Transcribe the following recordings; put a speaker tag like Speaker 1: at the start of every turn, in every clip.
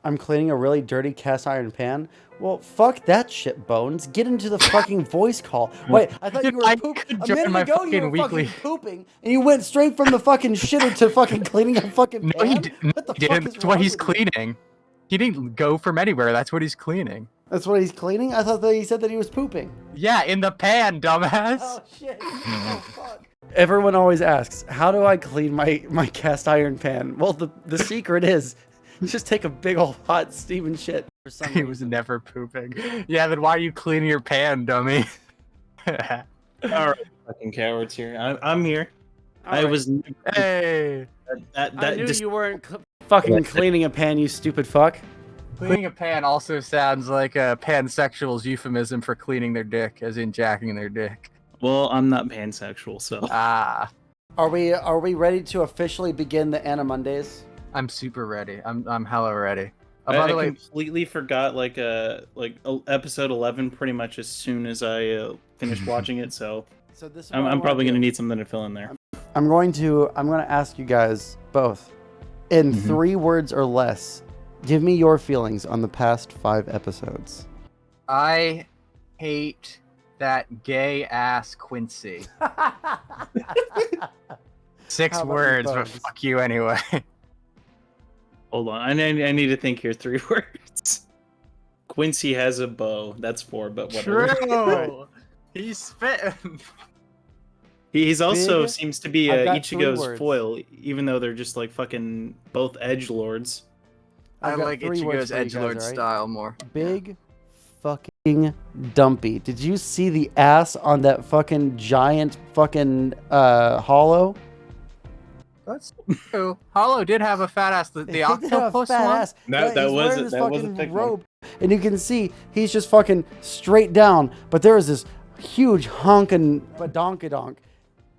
Speaker 1: I'm cleaning a really dirty cast iron pan. Well, fuck that shit, Bones. Get into the fucking voice call. Wait, I thought you were
Speaker 2: I
Speaker 1: pooping.
Speaker 2: could
Speaker 1: A
Speaker 2: join
Speaker 1: minute
Speaker 2: my
Speaker 1: ago, you
Speaker 2: fucking
Speaker 1: were
Speaker 2: weekly-
Speaker 1: fucking pooping, and you went straight from the fucking shitter to fucking cleaning a fucking
Speaker 2: No, he,
Speaker 1: pan?
Speaker 2: no,
Speaker 1: What the
Speaker 2: he
Speaker 1: fuck
Speaker 2: didn't.
Speaker 1: is
Speaker 2: That's what
Speaker 1: wrong
Speaker 2: he's
Speaker 1: with you?
Speaker 2: cleaning. He didn't go from anywhere. That's what he's cleaning.
Speaker 1: That's what he's cleaning? I thought that he said that he was pooping.
Speaker 2: Yeah, in the pan, dumbass.
Speaker 1: Oh, shit. Oh, fuck. Everyone always asks, how do I clean my cast iron pan? Well, the secret is just take a big old hot steaming shit. For some
Speaker 2: He was
Speaker 1: reason.
Speaker 2: never pooping. Yeah, then why are you cleaning your pan, dummy?
Speaker 3: All right, fucking cowards here. I'm here.
Speaker 1: All
Speaker 3: I
Speaker 1: right.
Speaker 3: was
Speaker 2: Hey,
Speaker 1: I knew you weren't fucking cleaning a pan, you stupid fuck.
Speaker 2: cleaning a pan also sounds like a pansexual's euphemism for cleaning their dick, as in jacking their dick.
Speaker 3: Well, I'm not pansexual, so
Speaker 2: Ah,
Speaker 1: Are we ready to officially begin the Animondays?
Speaker 2: I'm super ready. I'm hella ready.
Speaker 3: I,
Speaker 2: By
Speaker 3: I
Speaker 2: the way,
Speaker 3: completely forgot episode 11 pretty much as soon as I finished watching it. So
Speaker 1: So this is
Speaker 3: I'm probably gonna need something to fill in there.
Speaker 1: I'm going to ask you guys both in
Speaker 3: Mhm.
Speaker 1: 3 words or less. Give me your feelings on the past 5 episodes.
Speaker 2: I hate that gay ass Quincy. 6
Speaker 1: How about you,
Speaker 2: words, but
Speaker 1: Bugs?
Speaker 2: fuck you anyway.
Speaker 3: Hold on, I need to think here. 3 words. Quincy has a bow. That's 4, but whatever.
Speaker 2: True. He's spitting.
Speaker 3: He's also
Speaker 1: Big-
Speaker 3: seems to be
Speaker 1: I've got 3
Speaker 3: Ichigo's
Speaker 1: words.
Speaker 3: foil, even though they're just like fucking both edge lords.
Speaker 2: I
Speaker 1: I've got
Speaker 2: like
Speaker 1: 3 words
Speaker 2: Ichigo's
Speaker 1: for you guys,
Speaker 2: edgelord
Speaker 1: alright?
Speaker 2: style more.
Speaker 1: Big fucking dumpy. Did you see the ass on that fucking giant fucking hollow?
Speaker 2: That's true. Hollow did have a fat ass. The
Speaker 1: He did have a
Speaker 2: octopus
Speaker 1: fat
Speaker 2: one.
Speaker 1: ass.
Speaker 3: That
Speaker 1: he's
Speaker 3: was
Speaker 1: wearing
Speaker 3: a-
Speaker 1: this
Speaker 3: that was a
Speaker 1: fucking
Speaker 3: thick one.
Speaker 1: robe, and you can see he's just fucking straight down. But there is this huge honkin' badonkadonk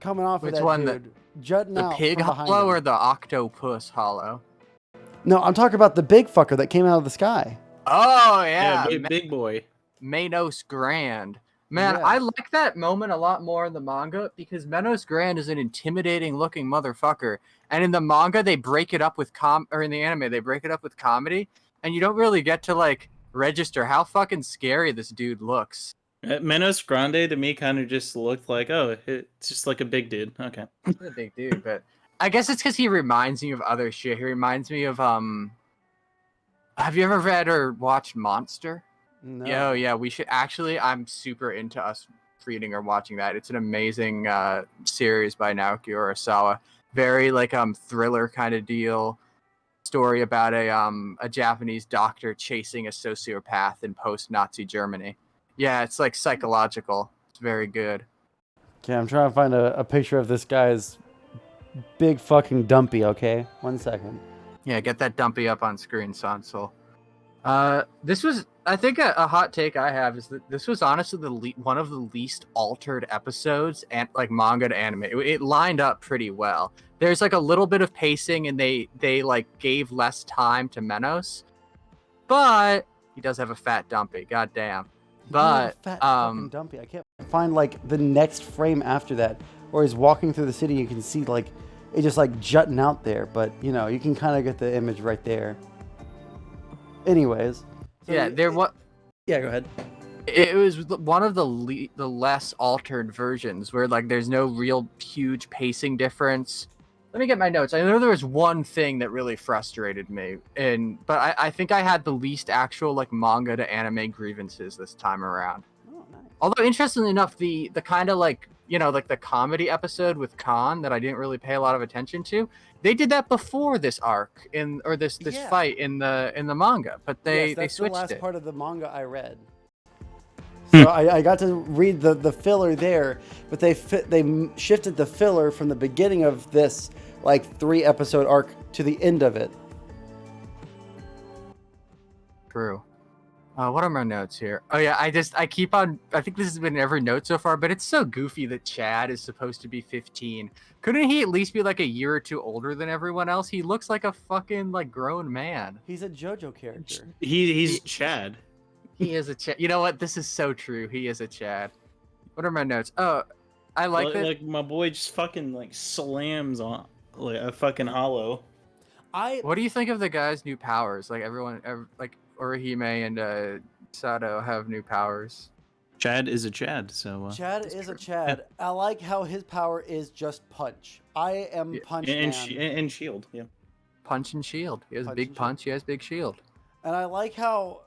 Speaker 1: coming off
Speaker 2: Which
Speaker 1: of that
Speaker 2: one,
Speaker 1: dude, jutting
Speaker 2: The
Speaker 1: out
Speaker 2: pig
Speaker 1: from behind
Speaker 2: hollow
Speaker 1: him.
Speaker 2: or the octopus hollow?
Speaker 1: No, I'm talking about the big fucker that came out of the sky.
Speaker 2: Oh yeah,
Speaker 3: Big boy.
Speaker 2: Manos Grand. Man,
Speaker 1: Yeah.
Speaker 2: I like that moment a lot more in the manga because Manos Grand is an intimidating looking motherfucker. And in the manga they break it up with or in the anime they break it up with comedy and you don't really get to like register how fucking scary this dude looks.
Speaker 3: Menos Grande to me kind of just looked like, oh, it's just like a big dude. Okay.
Speaker 2: He's a big dude, but I guess it's because he reminds me of other shit. He reminds me of have you ever read or watched Monster?
Speaker 1: No.
Speaker 2: Yo, yeah, we should actually. I'm super into us reading or watching that. It's an amazing series by Naoki Urasawa. Very like thriller kind of deal. Story about a Japanese doctor chasing a sociopath in post-Nazi Germany. Yeah, it's like psychological. It's very good.
Speaker 1: Okay, I'm trying to find a picture of this guy's big fucking dumpy. Okay, 1 second.
Speaker 2: Yeah, get that dumpy up on screen, Sansel. This was, I think, a hot take I have is that this was honestly one of the least altered episodes and like manga to anime. It lined up pretty well. There's like a little bit of pacing, and they like gave less time to Menos, but he does have a fat dumpy. Goddamn. But
Speaker 1: fat fucking dumpy. I can't find like the next frame after that, where he's walking through the city. You can see like it just like jutting out there, but you know you can kind of get the image right there. Anyways, so
Speaker 2: yeah, there what.
Speaker 1: Yeah, go ahead.
Speaker 2: It was one of the less altered versions where like there's no real huge pacing difference. Let me get my notes. I know there was one thing that really frustrated me, but I think I had the least actual like manga to anime grievances this time around.
Speaker 1: Oh, nice.
Speaker 2: Although interestingly enough, the kind of like like the comedy episode with Khan that I didn't really pay a lot of attention to, they did that before this arc this
Speaker 1: Yeah.
Speaker 2: fight in the manga, but they
Speaker 1: Yes, that's
Speaker 2: switched
Speaker 1: the last
Speaker 2: it.
Speaker 1: part of the manga I read. So I got to read the filler there, but they shifted the filler from the beginning of this like 3-episode arc to the end of it.
Speaker 2: True. What are my notes here? Oh yeah, I keep on. I think this has been every note so far, but it's so goofy that Chad is supposed to be 15. Couldn't he at least be like a year or two older than everyone else? He looks like a fucking like grown man.
Speaker 1: He's a JoJo character.
Speaker 3: He's Chad.
Speaker 2: He is a Chad. You know what? This is so true. He is a Chad. What are my notes? Oh, I like that.
Speaker 3: Like my boy just fucking like slams on like a fucking hollow.
Speaker 2: What do you think of the guys' new powers? Like like Orihime and Sato have new powers.
Speaker 3: Chad is a Chad, so
Speaker 1: Chad is a Chad. I like how his power is just punch. I am punch man.
Speaker 3: and shield, yeah.
Speaker 2: Punch and shield. He has big punch. He has big shield.
Speaker 1: And I like how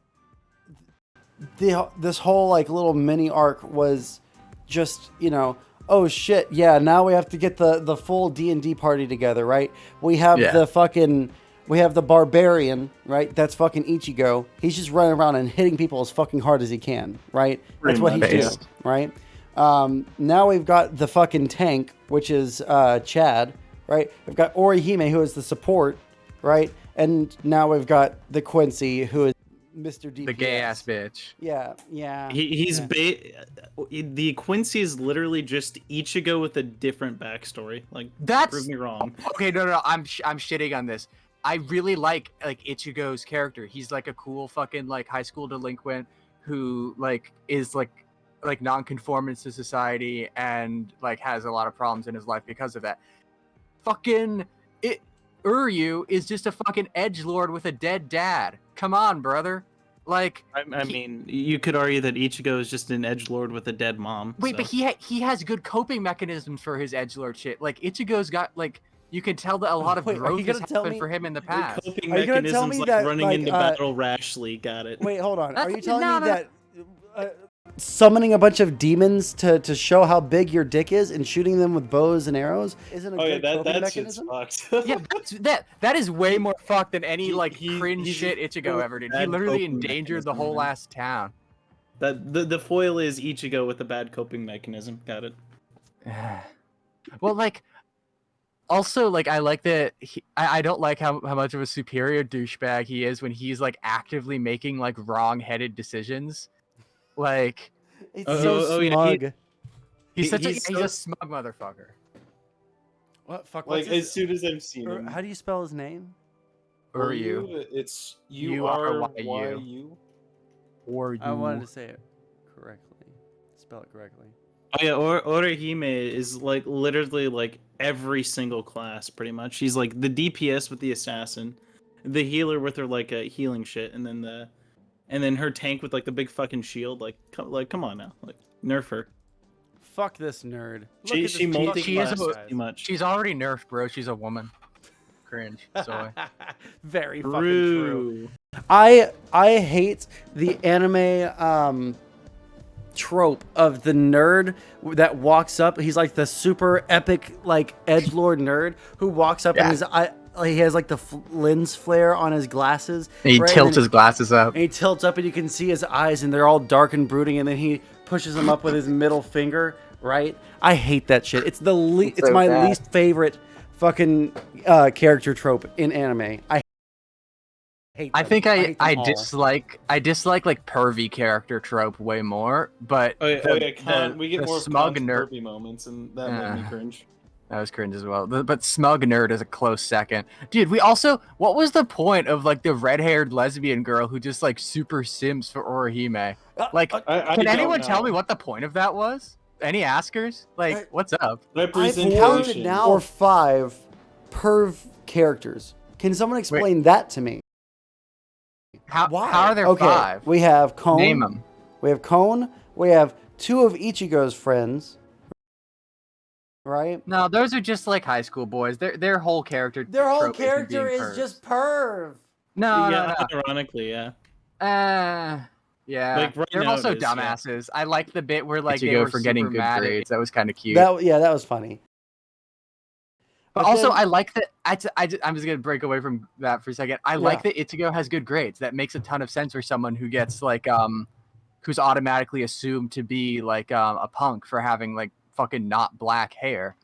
Speaker 1: this whole like little mini arc was just, you know, oh shit, yeah, now we have to get the full D&D party together, right? We have the barbarian, right? That's fucking Ichigo. He's just running around and hitting people as fucking hard as he can, right? That's what he's doing, right? Now we've got the fucking tank, which is Chad, right? We've got Orihime, who is the support, right? And now we've got the Quincy, who is Mr. DPS.
Speaker 2: The gay ass bitch.
Speaker 1: Yeah.
Speaker 3: The Quincy is literally just Ichigo with a different backstory. Like, prove me wrong.
Speaker 2: Okay, no. I'm shitting on this. I really like Ichigo's character. He's like a cool fucking like high school delinquent who like is like non-conformist to society and like has a lot of problems in his life because of that. Fucking Uruyu is just a fucking edgelord with a dead dad. Come on, brother. Like,
Speaker 3: I mean, you could argue that Ichigo is just an edgelord with a dead mom.
Speaker 2: Wait, but he has good coping mechanisms for his edgelord shit. Like Ichigo's got like, you can tell that a lot of growth has happened for him in the past.
Speaker 3: Coping mechanisms like running into battle rashly. Got it.
Speaker 1: Wait, hold on. Are you telling me that summoning a bunch of demons to show how big your dick is and shooting them with bows and arrows isn't a good coping mechanism?
Speaker 2: Yeah, that is way more fucked than any cringe shit Ichigo ever did. He literally endangered the whole last town.
Speaker 3: The foil is Ichigo with a bad coping mechanism. Got it.
Speaker 2: Well, like, also, like, I like that I don't like how much of a superior douchebag he is when he's like actively making like wrong-headed decisions. Like,
Speaker 1: it's so smug.
Speaker 2: Yeah, he's a smug motherfucker.
Speaker 1: What fuck?
Speaker 4: Like, as soon as I've seen him.
Speaker 1: How do you spell his name?
Speaker 2: Uruyu.
Speaker 4: It's Uryu.
Speaker 2: Uruyu.
Speaker 1: I wanted to say it correctly. Spell it correctly.
Speaker 3: Oh yeah, Orihime is like literally like every single class pretty much. She's like the DPS with the assassin, the healer with her like healing shit, and then her tank with like the big fucking shield. Like come on now, like nerf her.
Speaker 1: Fuck this nerd.
Speaker 3: She multi-class too much.
Speaker 2: She's already nerfed, bro. She's a woman. Cringe. Sorry.
Speaker 1: Very fucking true. I hate the anime trope of the nerd that walks up. He's like the super epic like edgelord nerd who walks up and he has like the lens flare on his glasses.
Speaker 2: And he tilts his glasses up.
Speaker 1: And he tilts up and you can see his eyes and they're all dark and brooding, and then he pushes them up with his middle finger, right? I hate that shit. It's it's my least favorite fucking character trope in anime. I hate them.
Speaker 2: I dislike like pervy character trope way more, but
Speaker 4: we get more
Speaker 2: smug nerd
Speaker 4: pervy moments, and that made me cringe.
Speaker 2: That was cringe as well. But smug nerd is a close second. Dude, what was the point of like the red-haired lesbian girl who just like super sims for Orihime? Like, can anyone tell me what the point of that was? Any askers? Like, what's up?
Speaker 1: I've counted now or 5 perv characters. Can someone explain that to me?
Speaker 2: How are there 5?
Speaker 1: We have Cone.
Speaker 2: Name them.
Speaker 1: We have Cone. We have 2 of Ichigo's friends. Right?
Speaker 2: No, those are just like high school boys. Their whole character.
Speaker 1: Their whole character is just perv.
Speaker 2: No.
Speaker 3: Ironically, yeah.
Speaker 2: Yeah.
Speaker 3: Like, right
Speaker 2: they're
Speaker 3: now
Speaker 2: also
Speaker 3: it is,
Speaker 2: dumbasses. I like the bit where like
Speaker 3: they
Speaker 2: were
Speaker 3: for
Speaker 2: getting good grades. That was kind of cute.
Speaker 1: That was funny.
Speaker 2: But also, I like that. I'm just gonna break away from that for a second. I like that Ichigo has good grades. That makes a ton of sense for someone who gets like who's automatically assumed to be like a punk for having like fucking not black hair.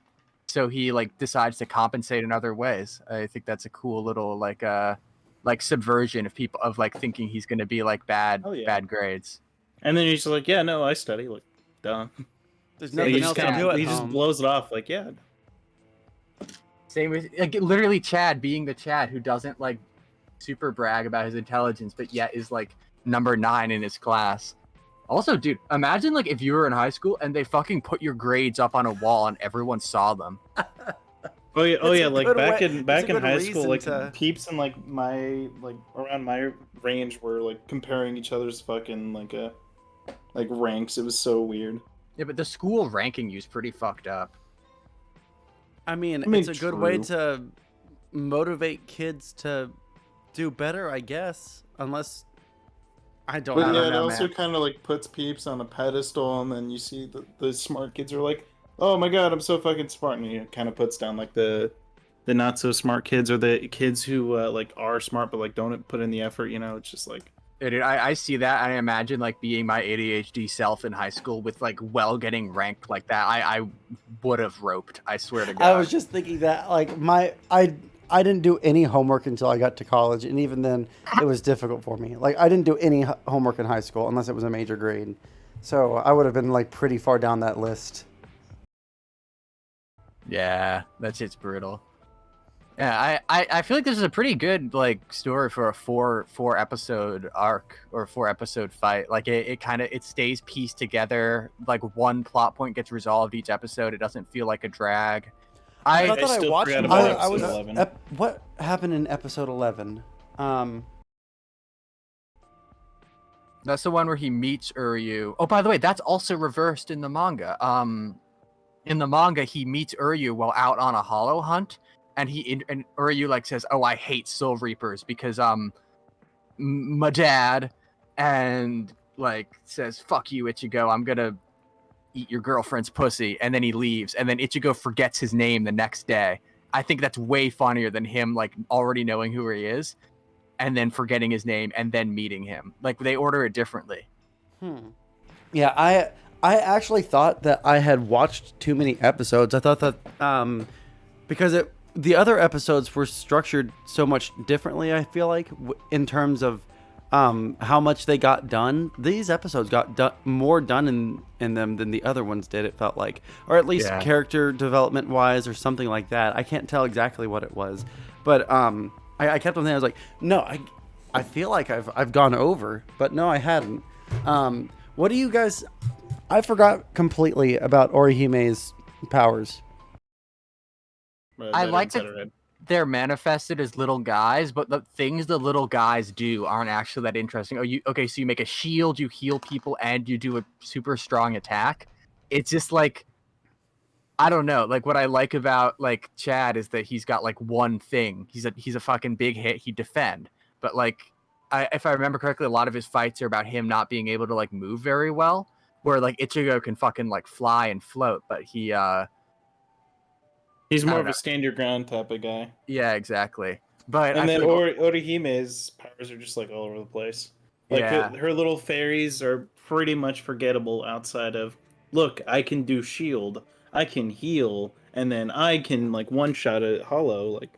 Speaker 2: So he like decides to compensate in other ways. I think that's a cool little like subversion of people of like thinking he's gonna be like bad grades.
Speaker 3: And then he's like, yeah, no, I study. Like, duh.
Speaker 1: There's nothing else to do.
Speaker 3: He just blows it off. Like, yeah.
Speaker 2: Same with like literally Chad being the Chad who doesn't like super brag about his intelligence, but yet is like number 9 in his class. Also, dude, imagine like if you were in high school and they fucking put your grades up on a wall and everyone saw them.
Speaker 3: Oh yeah,
Speaker 1: It's a
Speaker 3: like
Speaker 1: good
Speaker 3: back
Speaker 1: way-
Speaker 3: in
Speaker 1: it's
Speaker 3: back
Speaker 1: a
Speaker 3: in
Speaker 1: good
Speaker 3: high school,
Speaker 1: reason
Speaker 3: like
Speaker 1: to-
Speaker 4: Peeps in like my like around my range were like comparing each other's fucking like ranks. It was so weird.
Speaker 2: Yeah, but the school ranking you is pretty fucked up.
Speaker 1: I mean,
Speaker 4: I mean,
Speaker 1: it's a good way
Speaker 4: true.
Speaker 1: to motivate kids to do better, I guess. Unless I don't,
Speaker 4: But
Speaker 1: I
Speaker 4: yeah,
Speaker 1: don't
Speaker 4: it
Speaker 1: know,
Speaker 4: also
Speaker 1: man.
Speaker 4: kind of like puts Peeps on a pedestal, and then you see the smart kids are like, "Oh my god, I'm so fucking smart," and it kind of puts down like the not so smart kids or the kids who like are smart but like don't put in the effort. You know, it's just like.
Speaker 2: Yeah, dude, I see that. I imagine like being my ADHD self in high school with like getting ranked like that. I would have roped. I swear to God.
Speaker 1: I was just thinking that like I didn't do any homework until I got to college, and even then it was difficult for me. Like I didn't do any homework in high school unless it was a major grade, so I would have been like pretty far down that list.
Speaker 2: Yeah, that shit's brutal. Yeah, I feel like this is a pretty good like story for a four episode arc or 4 episode fight. Like it kind of it stays pieced together. Like one plot point gets resolved each episode. It doesn't feel like a drag.
Speaker 1: I thought
Speaker 3: I
Speaker 1: that I
Speaker 3: still
Speaker 1: watched.
Speaker 3: forgot about
Speaker 1: I was.
Speaker 3: episode 11.
Speaker 1: What happened in episode 11?
Speaker 2: That's the one where he meets Uryu. Oh, by the way, that's also reversed in the manga. In the manga, he meets Uryu while out on a hollow hunt, and and Uryu like says, "Oh, I hate Soul Reapers because my dad," and like says, "Fuck you, Ichigo. I'm gonna eat your girlfriend's pussy," and then he leaves, and then Ichigo forgets his name the next day. I think that's way funnier than him like already knowing who he is and then forgetting his name and then meeting him. Like they order it differently.
Speaker 1: Yeah, I actually thought that I had watched too many episodes. I thought that because the other episodes were structured so much differently. I feel like in terms of how much they got done. These episodes got more done in them than the other ones did. It felt like, or at least character development wise, or something like that. I can't tell exactly what it was, but I kept on thinking. I was like, no, I feel like I've gone over, but no, I hadn't. What do you guys? I forgot completely about Orihime's powers.
Speaker 2: I like that they're manifested as little guys, but the things the little guys do aren't actually that interesting. So you make a shield, you heal people, and you do a super strong attack. It's just like, I don't know. Like what I like about like Chad is that he's got like one thing. He's a fucking big hit. He defend, but like if I remember correctly, a lot of his fights are about him not being able to like move very well. Where like Ichigo can fucking like fly and float, but
Speaker 4: he's more of a stand your ground type of guy.
Speaker 2: Yeah, exactly. But
Speaker 4: and
Speaker 2: I
Speaker 4: then
Speaker 2: feel like,
Speaker 4: Orihime's powers are just like all over the place. Like her little fairies are pretty much forgettable outside of, look, I can do shield, I can heal, and then I can like one shot a hollow. Like,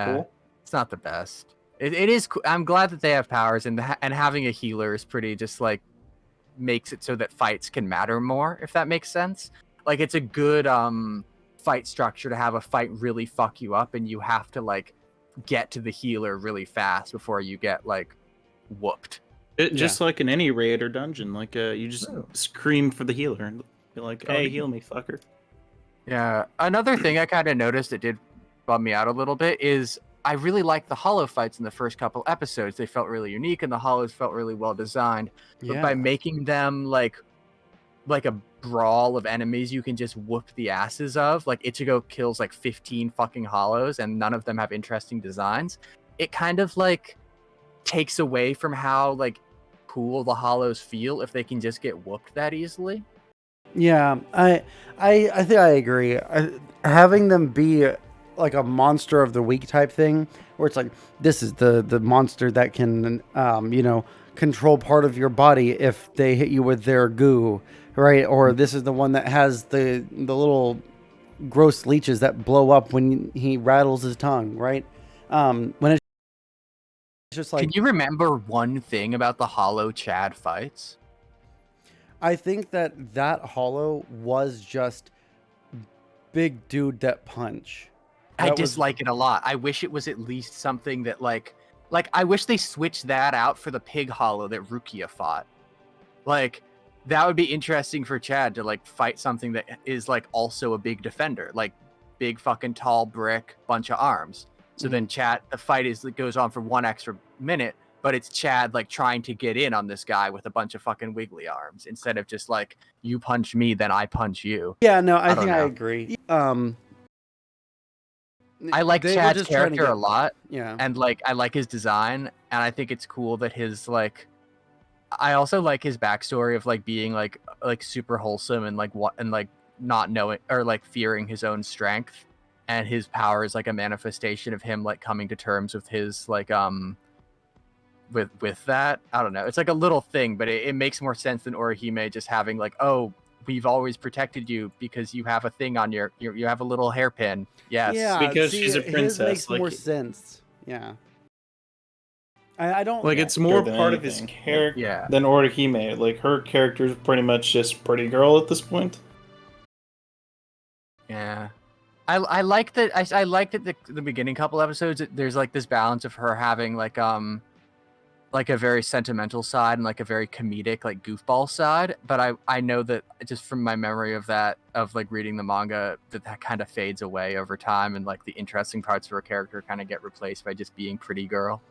Speaker 4: cool.
Speaker 2: It's not the best. It is. I'm glad that they have powers, and having a healer is pretty. Just like makes it so that fights can matter more, if that makes sense. Like it's a good fight structure to have a fight really fuck you up, and you have to like get to the healer really fast before you get like whooped.
Speaker 3: Just like in any raid or dungeon, like you just scream for the healer and be like, "Hey, heal me, fucker."
Speaker 2: Yeah. Another thing I kind of noticed that did bum me out a little bit is I really liked the hollow fights in the first couple episodes. They felt really unique, and the hollows felt really well designed. But by making them like a brawl of enemies you can just whoop the asses of, like Ichigo kills like 15 fucking hollows, and none of them have interesting designs. It kind of like takes away from how like cool the hollows feel if they can just get whooped that easily.
Speaker 1: Yeah, I think I agree. Having them be like a monster of the week type thing, where it's like, this is the monster that can control part of your body if they hit you with their goo, right? Or this is the one that has the little gross leeches that blow up when he rattles his tongue, right? When it's just like,
Speaker 2: can you remember one thing about the hollow Chad fights?
Speaker 1: I think that hollow was just big dude that punch.
Speaker 2: I dislike it a lot. I wish it was at least something that like I wish they switched that out for the pig hollow that Rukia fought. Like that would be interesting for Chad to like fight something that is like also a big defender. Like big fucking tall brick, bunch of arms. So then the fight goes on for 1 extra minute, but it's Chad like trying to get in on this guy with a bunch of fucking wiggly arms instead of just like, you punch me, then I punch you.
Speaker 1: Yeah, no, I think I agree.
Speaker 2: I like Chad's character a lot.
Speaker 1: Yeah.
Speaker 2: And like I like his design, and I think it's cool that his like I also like his backstory of like being like super wholesome and like not knowing or like fearing his own strength, and his power is like a manifestation of him like coming to terms with his like with that. I don't know. It's like a little thing, but it makes more sense than Orihime just having like, oh, we've always protected you because you have a thing on you have a little hairpin. Yes.
Speaker 1: Yeah,
Speaker 3: because she's a princess.
Speaker 1: His makes more sense. Yeah. I don't
Speaker 3: like it's more part of his character than Orihime. Like her character is pretty much just pretty girl at this point.
Speaker 2: Yeah. I like that. I like that the beginning couple episodes. There's like this balance of her having like a very sentimental side and like a very comedic like goofball side. But I know that just from my memory of that of like reading the manga that kind of fades away over time, and like the interesting parts of her character kind of get replaced by just being pretty girl.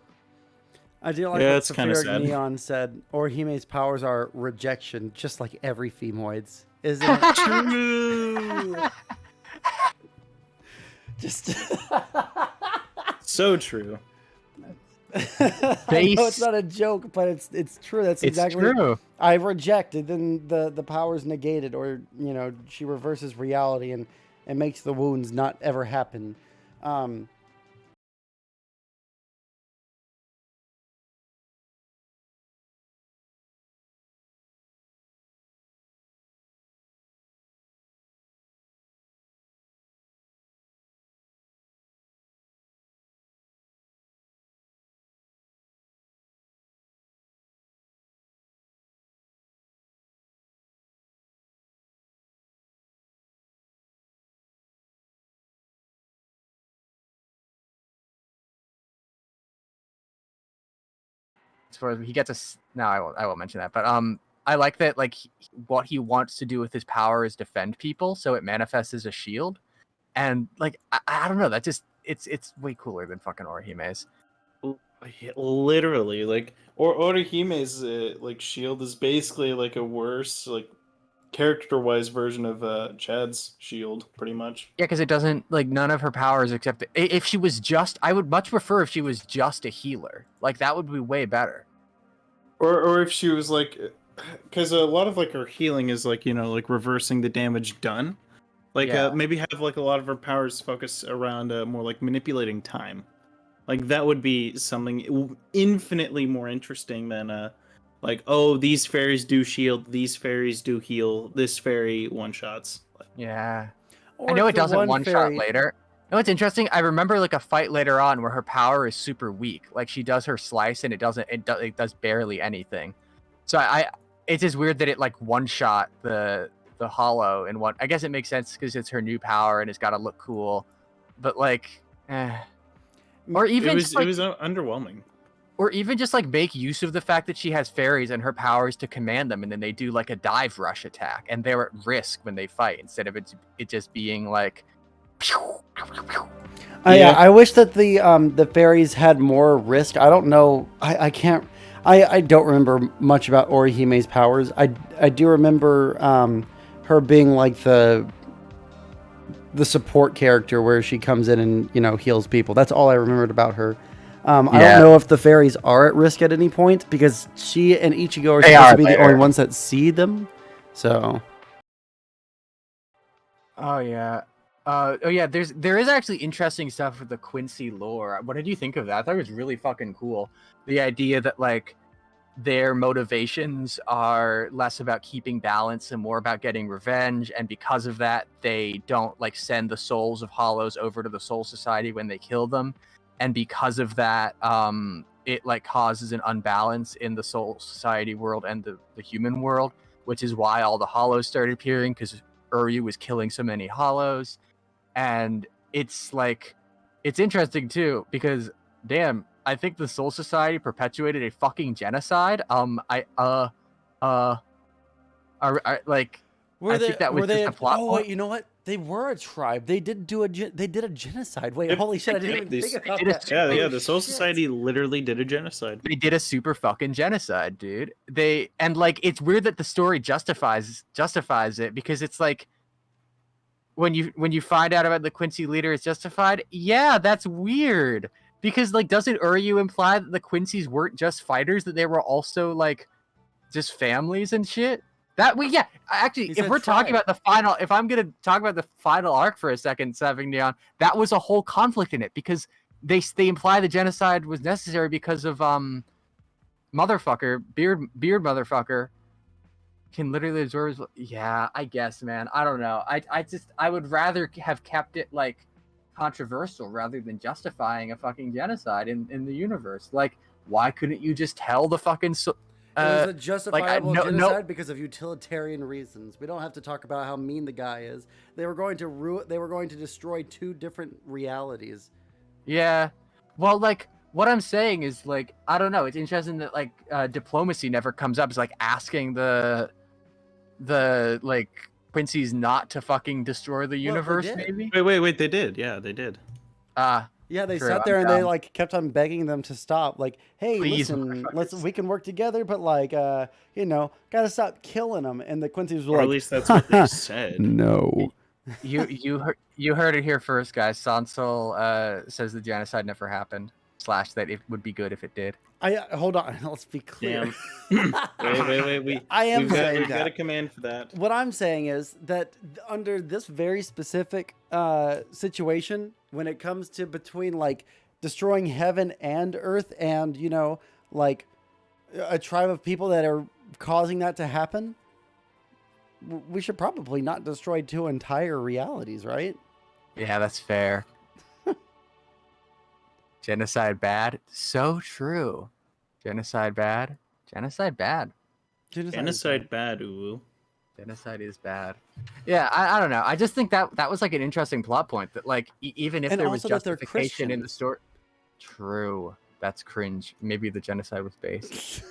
Speaker 1: I do like what Saphiric Neon said. Orihime's powers are rejection, just like every femoid's. Isn't it true? Just
Speaker 3: so true.
Speaker 1: I know it's not a joke, but it's true. That's exactly
Speaker 2: true.
Speaker 1: I reject it. Then the power's negated, or she reverses reality and makes the wounds not ever happen.
Speaker 2: As far as he gets I won't mention that, but I like that like what he wants to do with his power is defend people, so it manifests as a shield, and like I don't know, that just it's way cooler than fucking Orihime's.
Speaker 3: Literally, like Orihime's like shield is basically like a worse like character-wise version of Chad's shield, pretty much.
Speaker 2: Yeah, because it doesn't like none of her powers except if she was just. I would much prefer if she was just a healer. Like that would be way better.
Speaker 3: Or if she was like, because a lot of like her healing is like like reversing the damage done. Like maybe have like a lot of her powers focus around more like manipulating time. Like that would be something infinitely more interesting than like, oh, these fairies do shield, these fairies do heal, this fairy one-shots.
Speaker 2: Yeah. I know it doesn't one-shot later. No, it's interesting. I remember like a fight later on where her power is super weak. Like she does her slice and it does barely anything. So it's just weird that it like one-shot the hollow in one. I guess it makes sense because it's her new power and it's got to look cool. But like, or even
Speaker 3: it was underwhelming.
Speaker 2: Or even just like make use of the fact that she has fairies and her powers to command them, and then they do like a dive rush attack, and they're at risk when they fight instead of it just being like.
Speaker 1: Yeah, I wish that the fairies had more risk. I don't know. I can't. I don't remember much about Orihime's powers. I do remember her being like the support character where she comes in and heals people. That's all I remembered about her. I don't know if the fairies are at risk at any point because she and Ichigo are supposed to be the only ones that see them. So.
Speaker 2: Oh yeah. There is actually interesting stuff with the Quincy lore. What did you think of that? I thought it was really fucking cool. The idea that like their motivations are less about keeping balance and more about getting revenge, and because of that, they don't like send the souls of Hollows over to the Soul Society when they kill them. And because of that, it like causes an unbalance in the Soul Society world and the human world, which is why all the Hollows started appearing, because Uruyu was killing so many Hollows. And it's like, it's interesting too, because damn, I think the Soul Society perpetuated a fucking genocide. I think that was just a plot point.
Speaker 1: You know what? They were a tribe. They did do they did a genocide. Wait, holy shit! I didn't even think about that.
Speaker 3: Yeah, the Soul
Speaker 1: Shit.
Speaker 3: Society literally did a genocide.
Speaker 2: They did a super fucking genocide, dude. Like it's weird that the story justifies it because it's like when you find out about the Quincy leader is justified, yeah, that's weird. Because like doesn't Uruyu imply that the Quincy's weren't just fighters, that they were also like just families and shit? Actually, if we're talking about the final, if I'm gonna talk about the final arc for a second, Saving Neon, that was a whole conflict in it because they imply the genocide was necessary because of motherfucker beard motherfucker can literally absorb. Yeah, I guess, man. I don't know. I would rather have kept it like controversial rather than justifying a fucking genocide in the universe. Like, why couldn't you just tell the fucking
Speaker 1: it was a justifiable genocide because of utilitarian reasons. We don't have to talk about how mean the guy is. They were going to They were going to destroy two different realities.
Speaker 2: Yeah, well, like what I'm saying is like I don't know. It's interesting that like diplomacy never comes up. It's like asking the like Quincy's not to fucking destroy the universe. Maybe.
Speaker 3: Wait. They did. Yeah, they did.
Speaker 1: Yeah, they sat there and they like kept on begging them to stop. Like, hey,
Speaker 2: please,
Speaker 1: listen, we can work together, but like, gotta stop killing them. And the Quincy's were
Speaker 3: or
Speaker 1: like,
Speaker 3: at least that's what they said.
Speaker 1: No.
Speaker 2: You heard it here first, guys. Sansol says the genocide never happened. / that it would be good if it did.
Speaker 1: Hold on. Let's be clear.
Speaker 3: Wait. We've got a command for that.
Speaker 1: What I'm saying is that under this very specific situation, when it comes to between like destroying heaven and earth and, like a tribe of people that are causing that to happen, we should probably not destroy two entire realities, right?
Speaker 2: Yeah, that's fair. Genocide bad? So true. Genocide bad? Genocide bad.
Speaker 3: Genocide bad, ooh.
Speaker 2: Genocide is bad. Yeah, I don't know. I just think that was like an interesting plot point that like even if there was justification in the story. True. That's cringe. Maybe the genocide was based.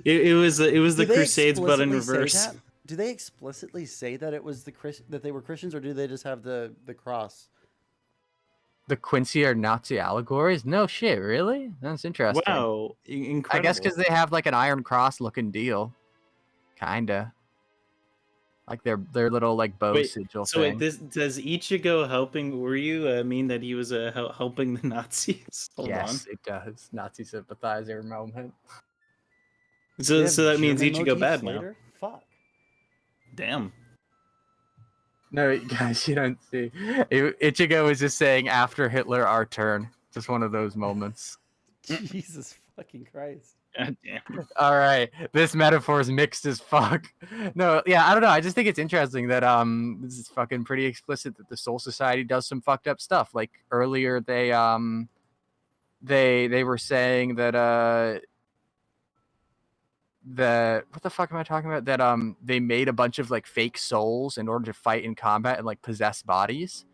Speaker 3: It was the Crusades, but in reverse.
Speaker 1: Do they explicitly say that it was that they were Christians, or do they just have the cross?
Speaker 2: The Quincy are Nazi allegories? No shit, really? That's interesting.
Speaker 3: Wow, incredible.
Speaker 2: I guess because they have like an Iron Cross looking deal. Kinda. Like their little like bow sigil thing.
Speaker 3: Does Ichigo helping Uruyu mean that he was helping the Nazis?
Speaker 2: Yes, it does. Nazi sympathizer moment.
Speaker 3: So that means Ichigo bad now.
Speaker 1: Fuck.
Speaker 3: Damn.
Speaker 2: No, guys, you don't see. Ichigo is just saying, after Hitler, our turn. Just one of those moments.
Speaker 1: Jesus fucking Christ.
Speaker 3: God damn.
Speaker 2: All right. This metaphor is mixed as fuck. No, yeah, I don't know. I just think it's interesting that this is fucking pretty explicit that the Soul Society does some fucked up stuff. Like earlier they were saying that what the fuck am I talking about? That they made a bunch of like fake souls in order to fight in combat and like possess bodies,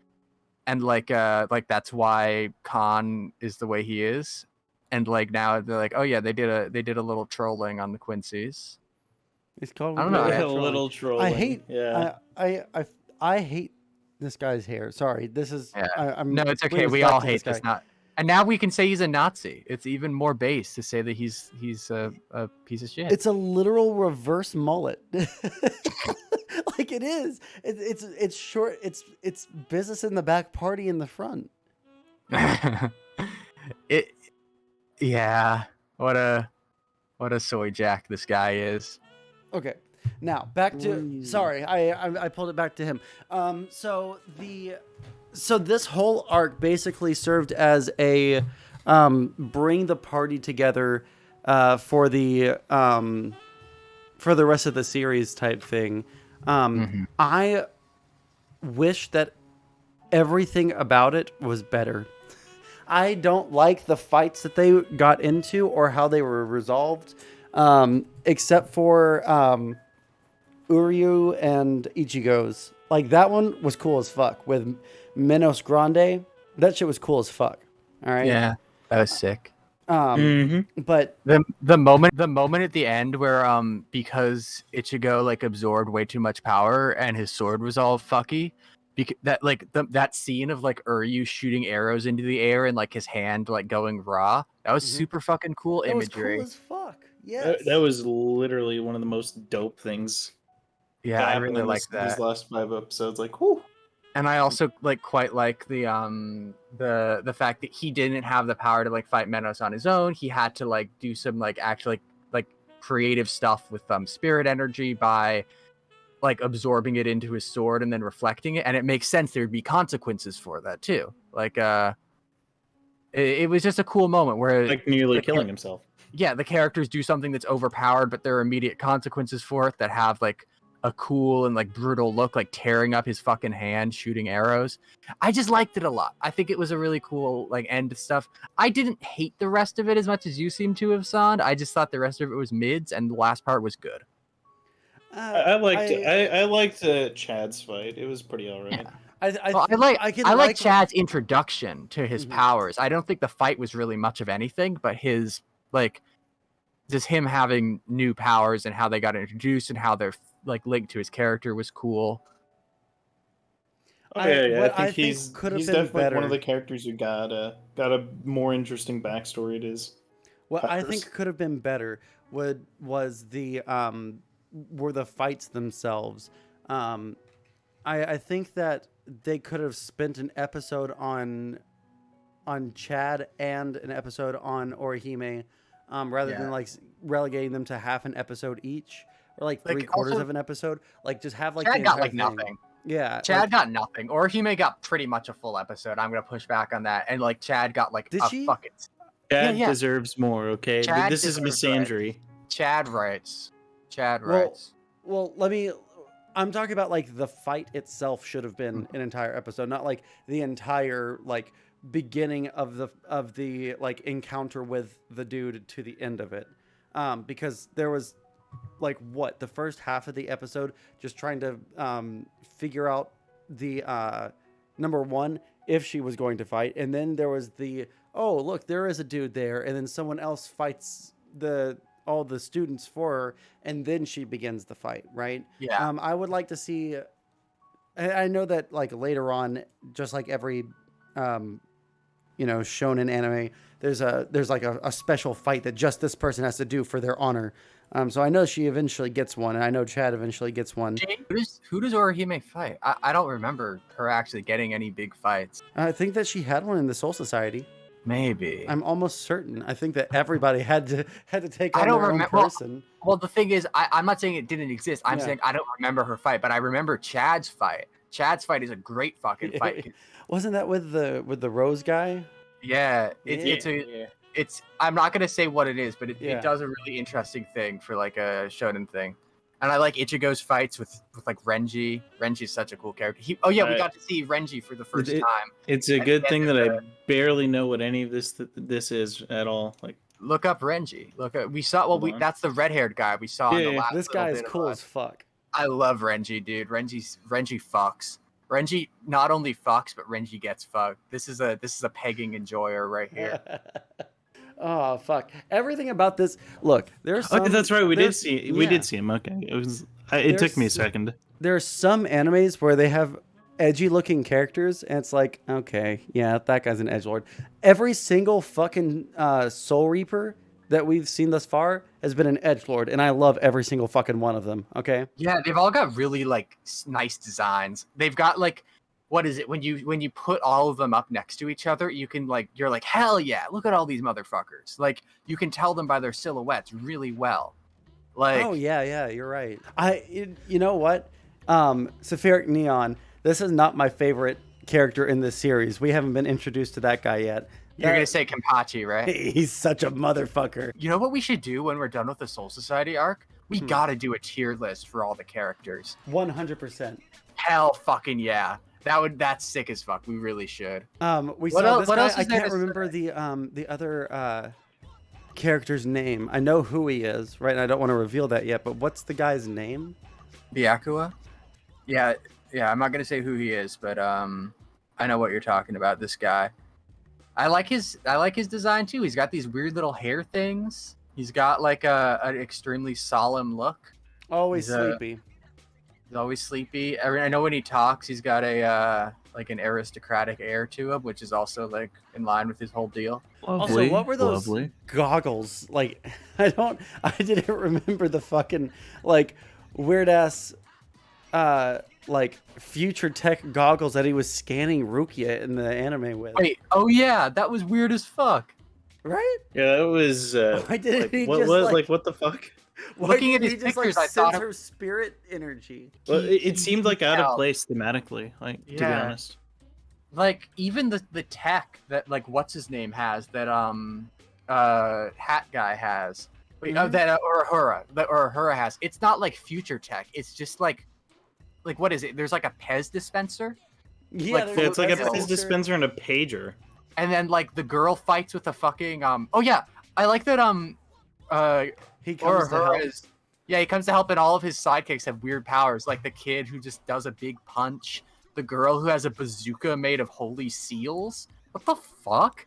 Speaker 2: and like that's why Khan is the way he is, and like now they're like, oh yeah, they did a little trolling on the Quincy's.
Speaker 1: It's called
Speaker 2: I don't know.
Speaker 3: A little trolling.
Speaker 1: I hate.
Speaker 3: Yeah.
Speaker 1: I hate this guy's hair. Sorry, this is.
Speaker 2: Yeah. No, it's okay. We all hate this. Not. And now we can say he's a Nazi. It's even more base to say that he's a piece of shit.
Speaker 1: It's a literal reverse mullet. Like it is. It's short. It's business in the back, party in the front.
Speaker 2: Yeah. What a soy jack this guy is.
Speaker 1: Okay. Now back to sorry, I pulled it back to him. So this whole arc basically served as a bring the party together for the rest of the series type thing. I wish that everything about it was better. I don't like the fights that they got into or how they were resolved, except for Uruyu and Ichigo's. Like, that one was cool as fuck with Menos Grande. That shit was cool as fuck. All right.
Speaker 2: Yeah, that was sick.
Speaker 1: But
Speaker 2: the moment at the end where because Ichigo like absorbed way too much power and his sword was all fucky, that scene of like Uryu shooting arrows into the air and like his hand like going raw, that was super fucking cool
Speaker 1: that was
Speaker 2: imagery.
Speaker 1: cool as fuck. Yes.
Speaker 4: That was literally one of the most dope things.
Speaker 2: Yeah, I really like that.
Speaker 4: These last 5 episodes, like, whoo.
Speaker 2: And I also like quite like the fact that he didn't have the power to like fight Menos on his own. He had to like do some like actually like creative stuff with spirit energy by like absorbing it into his sword and then reflecting it. And it makes sense there would be consequences for that too. Like it was just a cool moment where
Speaker 4: like nearly killing himself.
Speaker 2: Yeah, the characters do something that's overpowered, but there are immediate consequences for it that have like a cool and like brutal look, like tearing up his fucking hand, shooting arrows. I just liked it a lot. I think it was a really cool like end stuff. I didn't hate the rest of it as much as you seem to have, Sand. I just thought the rest of it was mids, and the last part was good.
Speaker 4: I liked Chad's fight. It was pretty alright.
Speaker 2: Yeah.
Speaker 1: I
Speaker 2: like Chad's introduction to his powers. I don't think the fight was really much of anything, but his like just him having new powers and how they got introduced and how they're like linked to his character was cool.
Speaker 4: I think he's definitely one of the characters who got a more interesting backstory to his
Speaker 1: What
Speaker 4: powers.
Speaker 1: I think could have been better were the fights themselves. I think that they could have spent an episode on Chad and an episode on Orihime, rather than like relegating them to half an episode each, or like 3/4 of an episode. Like just have like
Speaker 2: Chad
Speaker 1: the
Speaker 2: got like
Speaker 1: thing.
Speaker 2: nothing.
Speaker 1: Yeah,
Speaker 2: Chad got nothing. Orihime got pretty much a full episode. I'm gonna push back on that. And like Chad got like fucking.
Speaker 4: Chad deserves more. Okay,
Speaker 2: Chad
Speaker 4: this is misandry.
Speaker 2: Chad writes.
Speaker 1: Well, I'm talking about like the fight itself should have been an entire episode, not like the entire like beginning of the like encounter with the dude to the end of it, because there was like the first half of the episode just trying to figure out the number one, if she was going to fight, and then there was look, there is a dude there, and then someone else fights all the students for her, and then she begins the fight, right?
Speaker 2: Yeah.
Speaker 1: I would like to see. I know that like later on, just like every shonen anime, there's like a special fight that just this person has to do for their honor. So I know she eventually gets one, and I know Chad eventually gets one.
Speaker 2: Who does Orihime fight? I don't remember her actually getting any big fights.
Speaker 1: I think that she had one in the Soul Society.
Speaker 2: Maybe.
Speaker 1: I'm almost certain. I think that everybody had to take on their own person.
Speaker 2: Well, the thing is, I'm not saying it didn't exist. I'm saying I don't remember her fight, but I remember Chad's fight. Chad's fight is a great fucking fight.
Speaker 1: Wasn't that with the Rose guy?
Speaker 2: Yeah, it's. I'm not gonna say what it is, but it does a really interesting thing for like a shonen thing. And I like Ichigo's fights with like Renji. Renji's such a cool character. We got to see Renji for the first time.
Speaker 4: It's a good thing that I barely know what any of this is at all. Like,
Speaker 2: look up Renji. That's the red-haired guy we saw in the last.
Speaker 1: This guy is cool as fuck.
Speaker 2: I love Renji, dude. Renji fucks. Renji not only fucks, but Renji gets fucked. This is a pegging enjoyer right here.
Speaker 1: Oh fuck! Everything about this. Look, there's.
Speaker 4: Okay, that's right. We did see him. Okay, it took me a second.
Speaker 1: There's some animes where they have edgy-looking characters, and it's like, okay, yeah, that guy's an edgelord. Every single fucking Soul Reaper that we've seen thus far has been an edgelord, and I love every single fucking one of them. Okay.
Speaker 2: Yeah, they've all got really like nice designs. They've got like. What is it when you put all of them up next to each other? You're like, hell yeah! Look at all these motherfuckers. Like you can tell them by their silhouettes really well. Like,
Speaker 1: oh yeah, you're right. You know what? Saphiric Neon. This is not my favorite character in this series. We haven't been introduced to that guy yet.
Speaker 2: You're gonna say Kenpachi, right?
Speaker 1: He's such a motherfucker.
Speaker 2: You know what we should do when we're done with the Soul Society arc? We gotta do a tier list for all the characters.
Speaker 1: 100%.
Speaker 2: Hell fucking yeah. That's sick as fuck. We really should.
Speaker 1: We saw this guy. I can't remember the other character's name. I know who he is, right? And I don't want to reveal that yet, but what's the guy's name?
Speaker 2: Byakuya? Yeah, I'm not gonna say who he is, but I know what you're talking about, this guy. I like his design too. He's got these weird little hair things. He's got like an extremely solemn look.
Speaker 1: Always sleepy.
Speaker 2: He's always sleepy. I know when he talks, he's got a like an aristocratic air to him, which is also like in line with his whole deal.
Speaker 3: Lovely,
Speaker 1: also, what were those
Speaker 3: lovely.
Speaker 1: goggles? Like, I didn't remember the fucking like weird ass like future tech goggles that he was scanning Rukia in the anime with.
Speaker 2: Wait, oh yeah, that was weird as fuck.
Speaker 1: Right?
Speaker 4: Yeah, that was.
Speaker 1: Why didn't
Speaker 4: like,
Speaker 1: he
Speaker 4: what,
Speaker 1: just
Speaker 4: what,
Speaker 1: like
Speaker 4: what the fuck?
Speaker 2: Looking at his
Speaker 1: he just,
Speaker 2: pictures,
Speaker 1: like,
Speaker 2: I thought
Speaker 1: sense her spirit energy.
Speaker 4: Well, it seemed like out
Speaker 2: tell.
Speaker 4: of place thematically. Like to be
Speaker 2: Yeah.
Speaker 4: honest.
Speaker 2: Like even the tech that like what's his name has that hat guy has. Wait,
Speaker 1: Mhm.
Speaker 2: that Urahura has. It's not like future tech. It's just like what is it? There's like a Pez dispenser,
Speaker 1: Yeah,
Speaker 2: Like,
Speaker 1: there's
Speaker 4: Yeah, it's like a
Speaker 1: Pez
Speaker 4: Pez dispenser and a pager.
Speaker 2: and then like the girl fights with a fucking Oh yeah, I like that
Speaker 1: He comes to help.
Speaker 2: Urahura is. Yeah, he comes to help, and all of his sidekicks have weird powers, like the kid who just does a big punch, the girl who has a bazooka made of holy seals. What the fuck?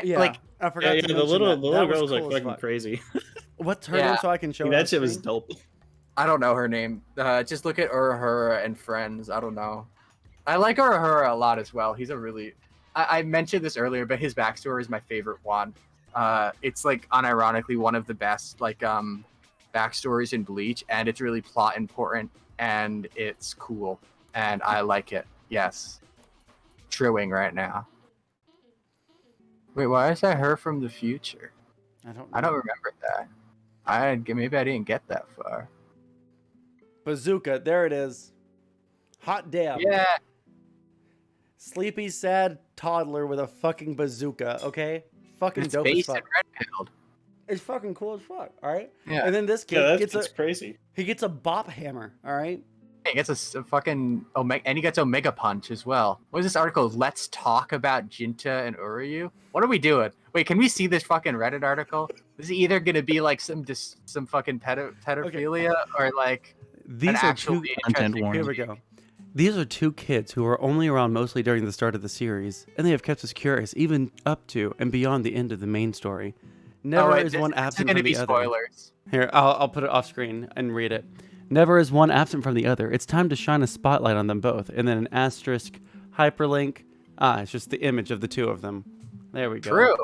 Speaker 1: Yeah, I forgot.
Speaker 4: Yeah,
Speaker 1: to
Speaker 4: the
Speaker 1: mention
Speaker 4: little
Speaker 1: that.
Speaker 4: the
Speaker 1: That
Speaker 4: little girl was like
Speaker 1: cool as
Speaker 4: fucking
Speaker 1: fuck.
Speaker 4: crazy.
Speaker 1: What's her
Speaker 2: Yeah.
Speaker 1: name so I can show
Speaker 4: Dude,
Speaker 1: her?
Speaker 4: that shit was dope.
Speaker 2: I don't know her name. Just look at Urahura and Friends. I don't know. I like Urahura a lot as well. He's a really... I mentioned this earlier, but his backstory is my favorite one. It's like unironically one of the best like backstories in Bleach, and it's really plot important, and it's cool, and I like it. Yes. Trilling right now. Wait, why is that her from the future?
Speaker 1: I don't.
Speaker 2: I don't remember that. Maybe I didn't get that far.
Speaker 1: Bazooka. There it is. Hot damn.
Speaker 2: Yeah.
Speaker 1: Sleepy, sad toddler with a fucking bazooka. Okay. Fucking
Speaker 2: It's
Speaker 1: dope as
Speaker 2: based and
Speaker 1: fuck.
Speaker 2: red-pilled.
Speaker 1: It's fucking cool as fuck. All right.
Speaker 2: Yeah.
Speaker 1: And then this kid
Speaker 4: Yeah,
Speaker 1: gets
Speaker 4: that's
Speaker 1: a
Speaker 4: crazy.
Speaker 1: he gets a bop hammer. All right.
Speaker 2: He gets a fucking Omega, and he gets Omega Punch as well. What is this article? Let's talk about Ginta and Uruyu. What are we doing? Wait, can we see this fucking Reddit article? This is either gonna be like some fucking pedophilia or like
Speaker 3: These
Speaker 2: an
Speaker 3: are two
Speaker 2: actually
Speaker 3: content
Speaker 2: interesting-
Speaker 1: Here
Speaker 3: warnings.
Speaker 1: we go. These are two kids who were only around mostly during the start of the series, and they have kept us curious even up to and beyond the end of the main story. Never is one
Speaker 2: this is
Speaker 1: absent
Speaker 2: gonna
Speaker 1: from
Speaker 2: be
Speaker 1: the other.
Speaker 2: spoilers.
Speaker 1: Here, I'll put it off screen and read it. Never is one absent from the other. It's time to shine a spotlight on them both. And then an asterisk, hyperlink. It's just the image of the two of them. There we go.
Speaker 2: True.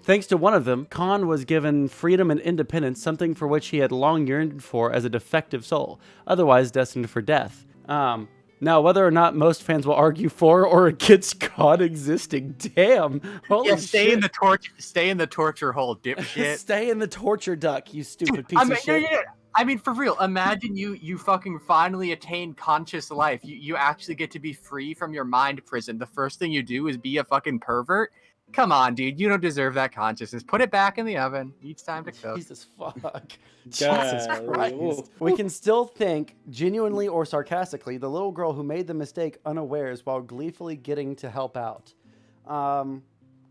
Speaker 1: Thanks to one of them, Khan was given freedom and independence, something for which he had long yearned for as a defective soul, otherwise destined for death. Now, whether or not most fans will argue for or against God existing, damn. Holy
Speaker 2: Yeah, stay in
Speaker 1: shit.
Speaker 2: the torture hole, dipshit.
Speaker 1: Stay in the torture duck, you stupid piece
Speaker 2: I mean,
Speaker 1: of shit.
Speaker 2: yeah. I mean, for real. Imagine you fucking finally attain conscious life. You actually get to be free from your mind prison. The first thing you do is be a fucking pervert. Come on, dude. You don't deserve that consciousness. Put it back in the oven. It's time to cook.
Speaker 1: Jesus fuck. Jesus
Speaker 4: God,
Speaker 1: Christ.
Speaker 4: ooh.
Speaker 1: We can still think, genuinely or sarcastically, the little girl who made the mistake unawares while gleefully getting to help out.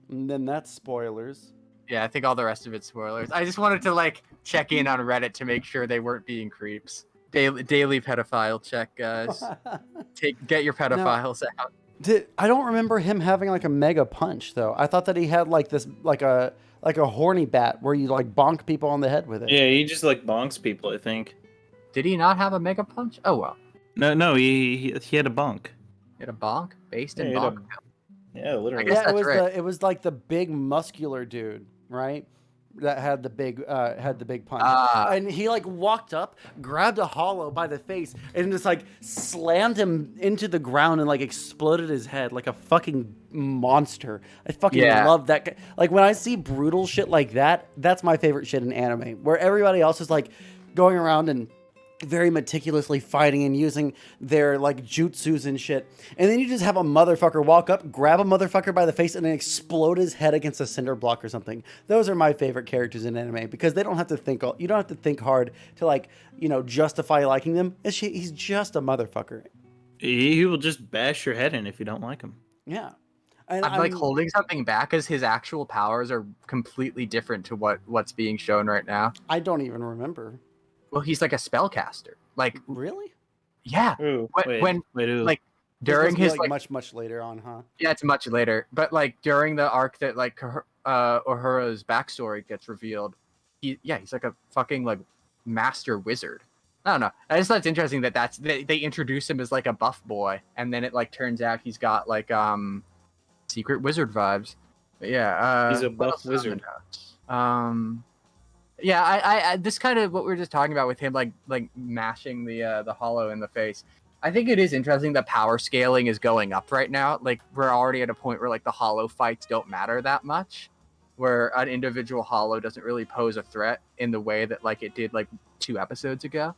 Speaker 1: And then that's spoilers.
Speaker 2: Yeah, I think all the rest of it's spoilers. I just wanted to like check in on Reddit to make sure they weren't being creeps. Daily pedophile check, guys. Get your pedophiles out.
Speaker 1: I don't remember him having like a mega punch though. I thought that he had like this like a horny bat where you like bonk people on the head with it.
Speaker 4: Yeah, he just like bonks people. I think.
Speaker 2: Did he not have a mega punch? Oh well.
Speaker 3: No, he had a bunk.
Speaker 2: He had a bonk based in
Speaker 4: Yeah, he had a-
Speaker 2: bonk.
Speaker 4: Yeah, literally.
Speaker 2: guess
Speaker 1: Yeah,
Speaker 2: that's right.
Speaker 1: it was like the big muscular dude, right? That had the big punch. And he like walked up, grabbed a hollow by the face, and just like slammed him into the ground and like exploded his head like a fucking monster. I fucking love that guy. Like when I see brutal shit like that, that's my favorite shit in anime. Where everybody else is like going around and very meticulously fighting and using their like jutsus and shit. And then you just have a motherfucker walk up, grab a motherfucker by the face, and then explode his head against a cinder block or something. Those are my favorite characters in anime because they don't have to think. You don't have to think hard to like, you know, justify liking them. He's just a motherfucker.
Speaker 3: He will just bash your head in if you don't like him.
Speaker 1: Yeah. And
Speaker 2: I'm like holding something back because his actual powers are completely different to what's being shown right now.
Speaker 1: I don't even remember.
Speaker 2: Well, he's like a spellcaster. Like,
Speaker 1: Really?
Speaker 2: yeah.
Speaker 4: Ooh,
Speaker 2: When
Speaker 3: Wait, ooh.
Speaker 2: like during his like
Speaker 1: much later on, huh?
Speaker 2: Yeah, it's much later. But like during the arc that like Uhura's backstory gets revealed, he's like a fucking like master wizard. I don't know. I just thought it's interesting that they introduce him as like a buff boy, and then it like turns out he's got like secret wizard vibes. But yeah,
Speaker 3: He's a
Speaker 2: what
Speaker 3: buff
Speaker 2: else is on the
Speaker 3: wizard.
Speaker 2: notes? Yeah, I this kind of what we were just talking about with him like mashing the hollow in the face. I think it is interesting that power scaling is going up right now. Like we're already at a point where like the hollow fights don't matter that much, where an individual hollow doesn't really pose a threat in the way that like it did like 2 episodes ago.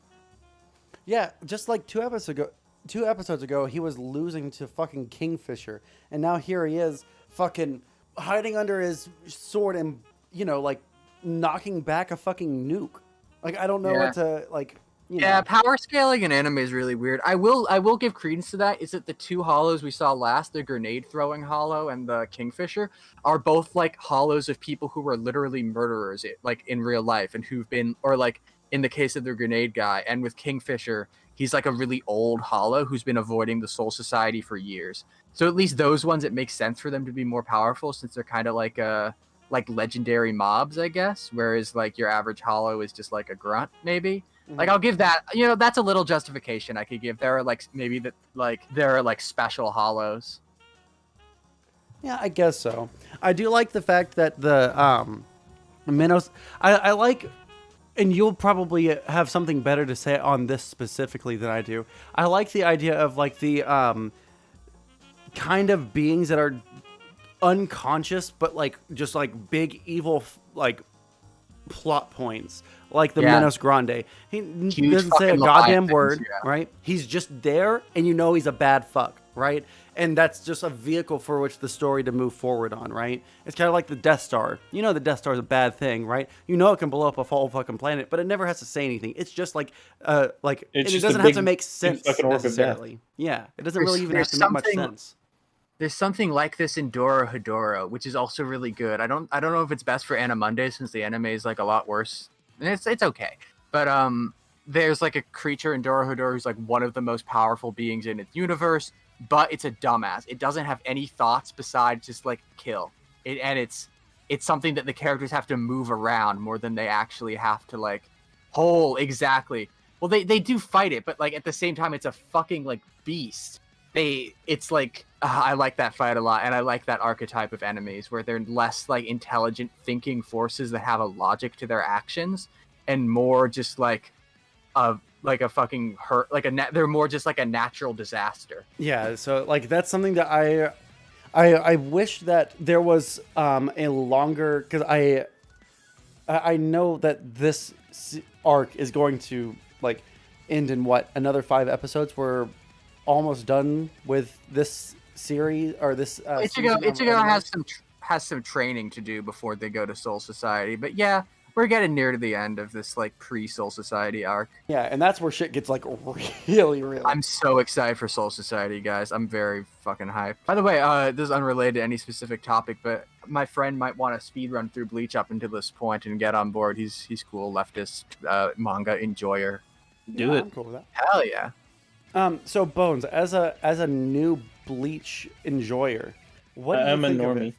Speaker 1: Yeah, just like 2 episodes ago, he was losing to fucking Kingfisher, and now here he is, fucking hiding under his sword and like knocking back a fucking nuke. Like I don't know what to like.
Speaker 2: Yeah, power scaling in anime is really weird. I will give credence to that. Is that the 2 hollows we saw last, the grenade throwing hollow and the Kingfisher, are both like hollows of people who were literally murderers, like in real life, and who've been, or like in the case of the grenade guy, and with Kingfisher, he's like a really old hollow who's been avoiding the Soul Society for years. So at least those ones, it makes sense for them to be more powerful since they're kind of like legendary mobs, I guess. Whereas like your average hollow is just like a grunt, maybe. Like I'll give that, that's a little justification I could give. There are like maybe that like there are like special hollows.
Speaker 1: Yeah, I guess so. I do like the fact that the minnows. I like, and you'll probably have something better to say on this specifically than I do. I like the idea of like the kind of beings that are unconscious, but like just like big evil like plot points, like the Minos Grande. He doesn't say a goddamn word, right? He's just there, and he's a bad fuck, right? And that's just a vehicle for which the story to move forward on, right? It's kind of like the Death Star. The Death Star is a bad thing, right? It can blow up a whole fucking planet, but it never has to say anything. It's just like it doesn't have to make sense necessarily. Yeah, it doesn't really even have to make much sense.
Speaker 2: There's something like this in Dorohedoro, which is also really good. I don't know if it's best for Animondays since the anime is like a lot worse. And it's okay. But there's like a creature in Dorohedoro who's like one of the most powerful beings in its universe, but it's a dumbass. It doesn't have any thoughts besides just like kill. It's something that the characters have to move around more than they actually have to like exactly. Well, they do fight it, but like at the same time it's a fucking like beast. It's like I like that fight a lot, and I like that archetype of enemies where they're less like intelligent thinking forces that have a logic to their actions, and more just like a fucking hurt, like they're more just like a natural disaster.
Speaker 1: Yeah, so like that's something that I wish that there was a longer, because I know that this arc is going to like end in another 5 episodes. We're almost done with this series or this
Speaker 2: Ichigo has some training to do before they go to Soul Society, but yeah, we're getting near to the end of this like pre-Soul Society arc.
Speaker 1: Yeah, and that's where shit gets like really real.
Speaker 2: I'm so excited for Soul Society, guys. I'm very fucking hyped. By the way, this is unrelated to any specific topic, but my friend might want to speed run through Bleach up until this point and get on board. He's cool, leftist manga enjoyer.
Speaker 3: Do it.
Speaker 1: I'm cool with that.
Speaker 2: Hell yeah.
Speaker 1: So Bones, as a new Bleach enjoyer, what do you think of it?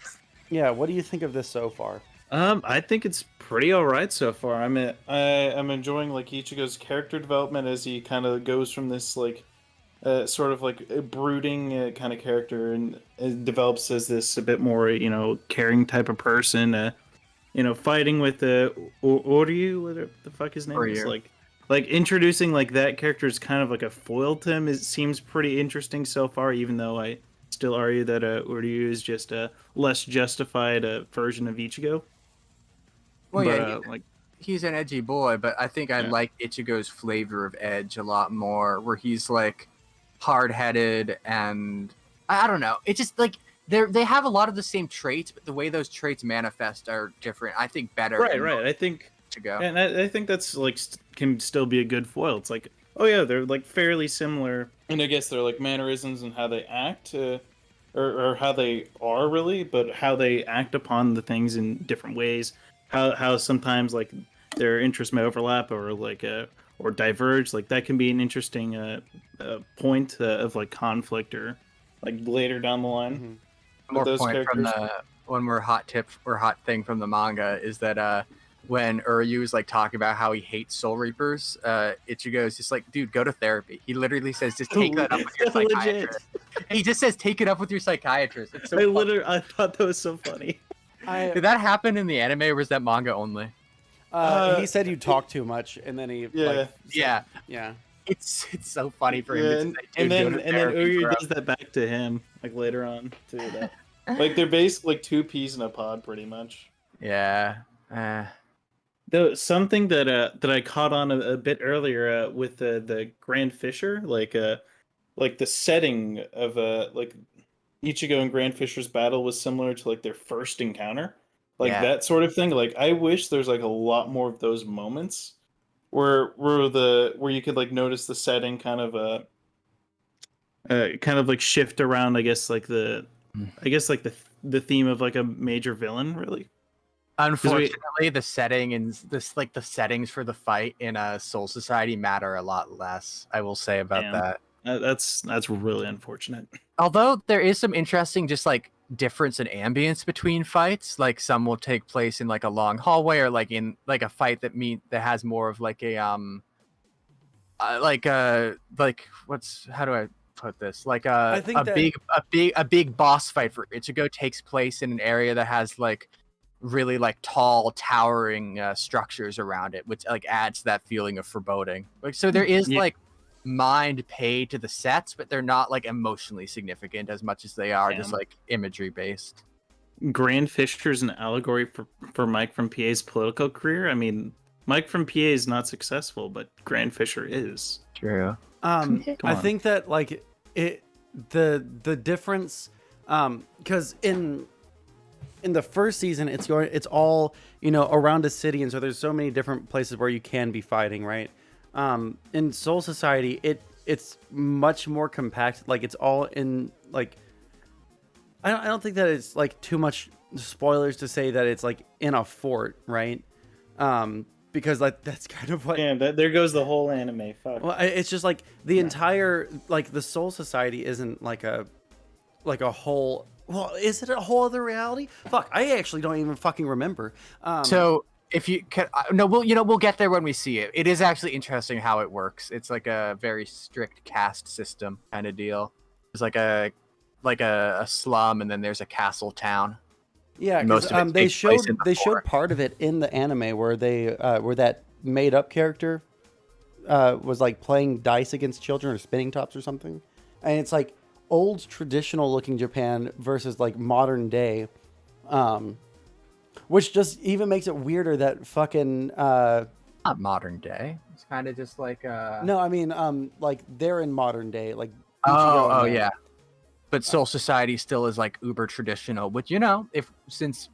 Speaker 1: Yeah, what do you think of this so far?
Speaker 3: I think it's pretty alright so far. I'm enjoying like Ichigo's character development as he kind of goes from this like sort of like a brooding kind of character and develops as this a bit more caring type of person. Fighting with Orihime, whatever the fuck his name is, like introducing like that character is kind of like a foil to him. It seems pretty interesting so far, even though I still argue that Uruyu is just a less justified version of Ichigo.
Speaker 2: Well, he's an edgy boy, but I think I like Ichigo's flavor of edge a lot more, where he's like hard-headed and I don't know. It's just like they have a lot of the same traits, but the way those traits manifest are different. I think better.
Speaker 3: Right. I think. And I think that's like can still be a good foil. It's like, oh yeah, they're like fairly similar, and I guess they're like mannerisms and how they act, or how they are really, but how they act upon the things in different ways. How sometimes like their interests may overlap, or like or diverge. Like that can be an interesting point of like conflict or like later down the line.
Speaker 1: Mm-hmm.
Speaker 2: More
Speaker 3: those
Speaker 2: point from
Speaker 3: characters.
Speaker 2: the one more hot tip or hot thing from the manga is that when Uryu is like talking about how he hates Soul Reapers, Ichigo is just like, dude, go to therapy. He literally says, just take that up with your psychiatrist. He just says, take it up with your psychiatrist. It's so
Speaker 3: I thought that was so funny.
Speaker 2: Did that happen in the anime, or was that manga only?
Speaker 1: He said you talk too much, and then he yeah.
Speaker 2: It's so funny for him to say,
Speaker 3: and then Uryu
Speaker 2: bro.
Speaker 3: does that back to him like later on too. That. Like they're basically like two peas in a pod, pretty much.
Speaker 2: Yeah.
Speaker 3: Though something that I caught on a bit earlier with the Grand Fisher, like the setting of like Ichigo and Grand Fisher's battle was similar to like their first encounter, like that sort of thing. Like I wish there's like a lot more of those moments where you could like notice the setting kind of like shift around. I guess like the theme of like a major villain, really.
Speaker 2: Unfortunately, the setting and the settings for the fight in a Soul Society matter a lot less. I will say about that.
Speaker 3: That's really unfortunate.
Speaker 2: Although there is some interesting just like difference in ambience between fights. Like some will take place in like a long hallway, or like in like a fight that has more of like a how do I put this? Like a big boss fight for Ichigo takes place in an area that has like really like tall towering structures around it, which like adds that feeling of foreboding. Like so there is like mind paid to the sets, but they're not like emotionally significant as much as they are just like imagery based.
Speaker 3: Grand Fisher's an allegory for Mike from PA's political career. I mean, Mike from PA is not successful, but Grand Fisher is.
Speaker 2: True.
Speaker 1: I think that like the difference, because in the first season it's all around a city, and so there's so many different places where you can be fighting, right? In Soul Society it's much more compact. Like it's all in like I don't think that it's like too much spoilers to say that it's like in a fort, right? Because like that's kind of like
Speaker 3: there goes the whole anime. Fuck.
Speaker 1: Well, it's just like the entire like the Soul Society isn't like a whole. Well, is it a whole other reality? Fuck, I actually don't even fucking remember.
Speaker 2: So if you can, no, we'll get there when we see it. It is actually interesting how it works. It's like a very strict caste system kind of deal. It's like a slum, and then there's a castle town.
Speaker 1: Yeah, because they showed part of it in the anime where where that made up character was like playing dice against children or spinning tops or something, and it's like old traditional looking Japan versus like modern day, which just even makes it weirder that fucking
Speaker 2: not modern day. It's kind of just like
Speaker 1: no, I mean like they're in modern day, like
Speaker 2: yeah. But Soul Society still is like uber traditional, which if